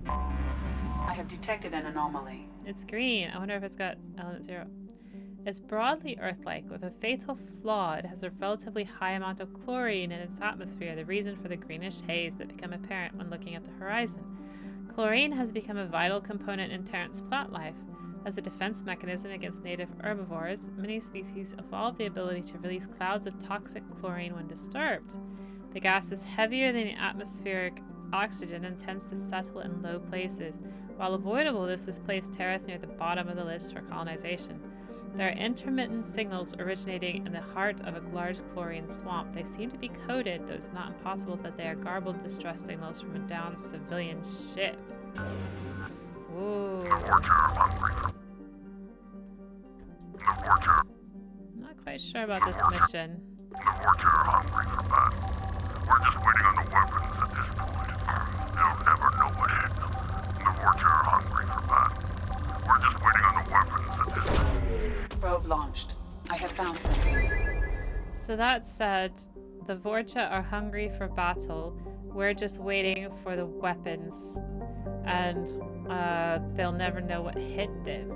Speaker 5: I have detected an anomaly.
Speaker 1: It's green. I wonder if it's got element 0. It's broadly Earth-like, with a fatal flaw. It has a relatively high amount of chlorine in its atmosphere, the reason for the greenish haze that become apparent when looking at the horizon. Chlorine has become a vital component in Terrant's plant life. As a defense mechanism against native herbivores, many species evolved the ability to release clouds of toxic chlorine when disturbed. The gas is heavier than the atmospheric oxygen and tends to settle in low places. While avoidable, this has placed Terith near the bottom of the list for colonization. There are intermittent signals originating in the heart of a large chlorine swamp. They seem to be coded, though it's not impossible that they are garbled distress signals from a downed civilian ship. Ooh. I'm not quite sure about this mission.
Speaker 2: We're just waiting on the weapons at this point. They'll never know what hit them. The Vorcha are hungry for battle. We're just waiting on the weapons at this point.
Speaker 5: Probe launched. I have found something.
Speaker 1: So that said, the Vorcha are hungry for battle. We're just waiting for the weapons. And they'll never know what hit them.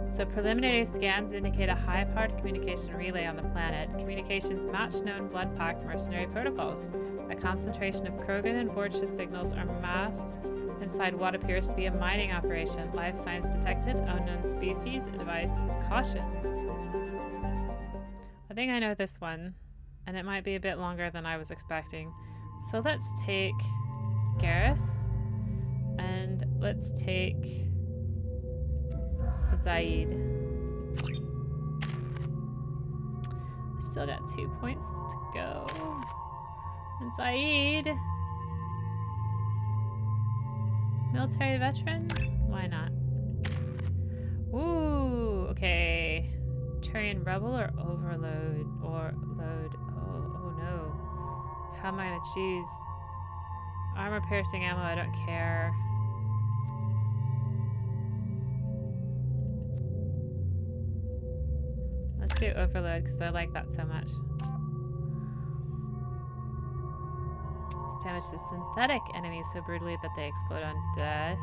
Speaker 1: So preliminary scans indicate a high-powered communication relay on the planet. Communications match known blood pact mercenary protocols. A concentration of Krogan and Vorcha signals are massed inside what appears to be a mining operation. Life signs detected, unknown species, advice caution. I think I know this one, and it might be a bit longer than I was expecting. So let's take Garrus, and let's take Zaid. I still got 2 points to go. And Zaid. Military veteran? Why not? Ooh, okay. Turian Rebel or Overload or Load? Oh no. How am I gonna choose? Armor piercing ammo, I don't care. Let's do Overload because I like that so much. It's damage to synthetic enemies so brutally that they explode on death.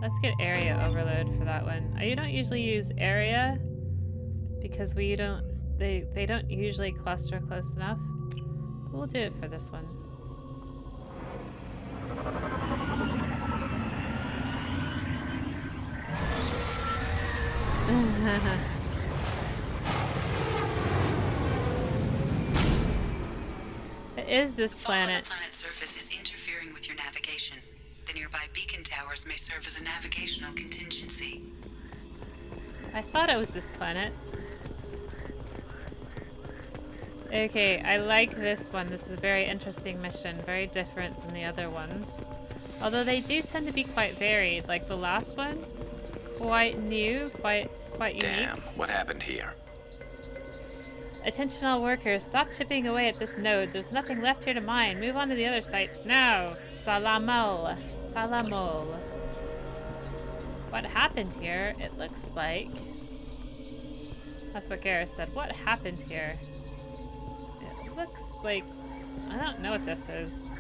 Speaker 1: Let's get area overload for that one. You don't usually use area because they don't usually cluster close enough. But we'll do it for this one. It is this planet.
Speaker 5: The planet's surface is interfering with your navigation. The nearby beacon towers may serve as a navigational contingency.
Speaker 1: I thought it was this planet. Okay, I like this one. This is a very interesting mission. Very different than the other ones. Although they do tend to be quite varied. Like the last one. Quite new, quite unique.
Speaker 17: Damn, what happened here?
Speaker 1: Attention all workers, stop chipping away at this node. There's nothing left here to mine. Move on to the other sites now. Salamol. Salamol. What happened here? It looks like... That's what Garrus said. What happened here? It looks like... I don't know what this is.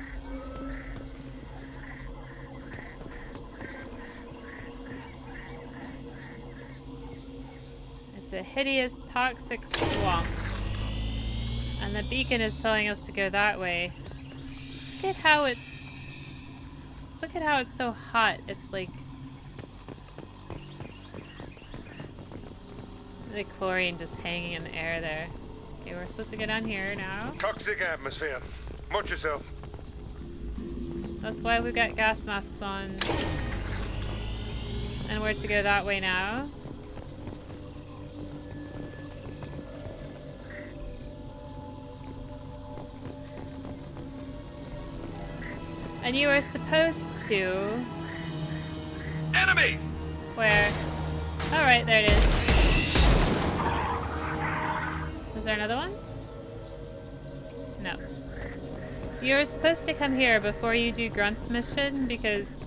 Speaker 1: It's a hideous, toxic swamp. And the beacon is telling us to go that way. Look at how it's... Look at how it's so hot. It's like... The chlorine just hanging in the air there. Okay, we're supposed to go down here now.
Speaker 21: Toxic atmosphere. Watch yourself.
Speaker 1: That's why we've got gas masks on. And we're to go that way now. And you were supposed to...
Speaker 21: Enemies!
Speaker 1: Where? Alright, there it is. Is there another one? No. You were supposed to come here before you do Grunt's mission because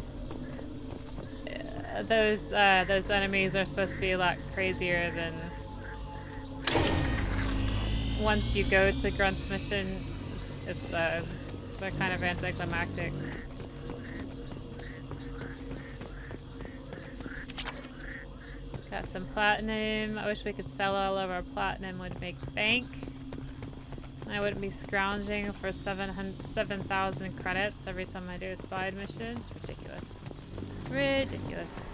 Speaker 1: those enemies are supposed to be a lot crazier than once you go to Grunt's mission. They're kind of anticlimactic. Got some platinum. I wish we could sell all of our platinum, would make bank. I wouldn't be scrounging for 7,000 credits every time I do a side mission. It's ridiculous. Ridiculous.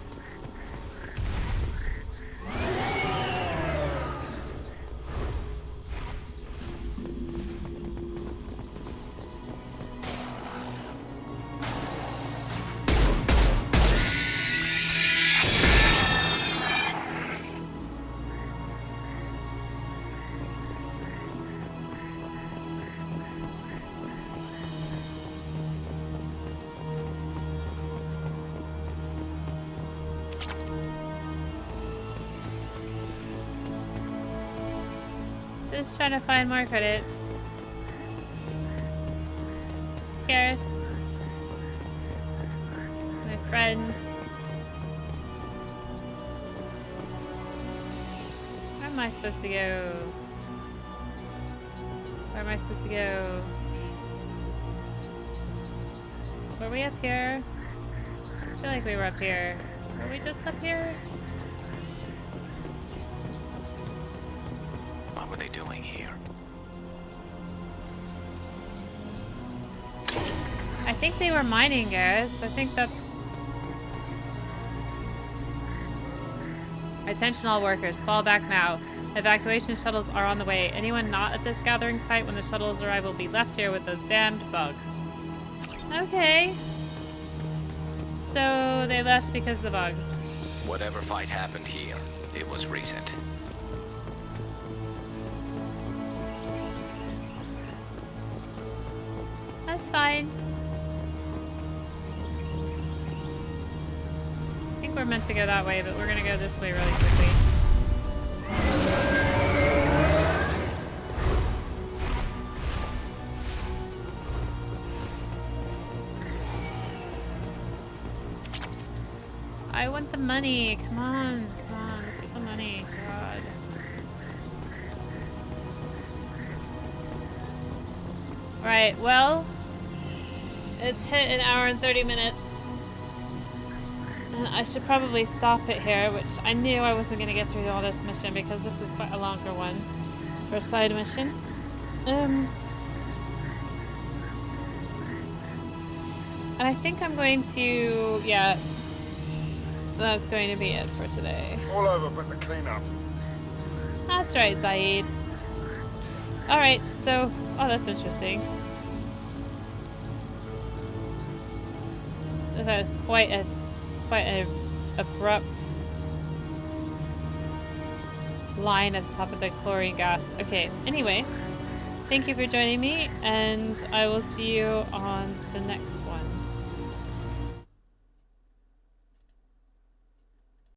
Speaker 1: Just trying to find more credits. Garrus. My friend. Where am I supposed to go? Where am I supposed to go? Were we up here? I feel like we were up here. Were we just up here?
Speaker 17: What were they doing here?
Speaker 1: I think they were mining, Garrus. I think that's... Attention all workers, fall back now. Evacuation shuttles are on the way. Anyone not at this gathering site when the shuttles arrive will be left here with those damned bugs. Okay. So they left because of the bugs.
Speaker 17: Whatever fight happened here, it was recent.
Speaker 1: That's fine. I think we're meant to go that way, but we're gonna go this way really quickly. I want the money. Come on, let's get the money. God. Right, well, it's hit an hour and 30 minutes. I should probably stop it here, which I knew I wasn't going to get through all this mission because this is quite a longer one for a side mission. And I think I'm going to, yeah, that's going to be it for today.
Speaker 21: All over but the cleanup.
Speaker 1: That's right, Zaid. Alright, so, oh, that's interesting. There's quite a abrupt line at the top of the chlorine gas. Okay, anyway, thank you for joining me, and I will see you on the next one.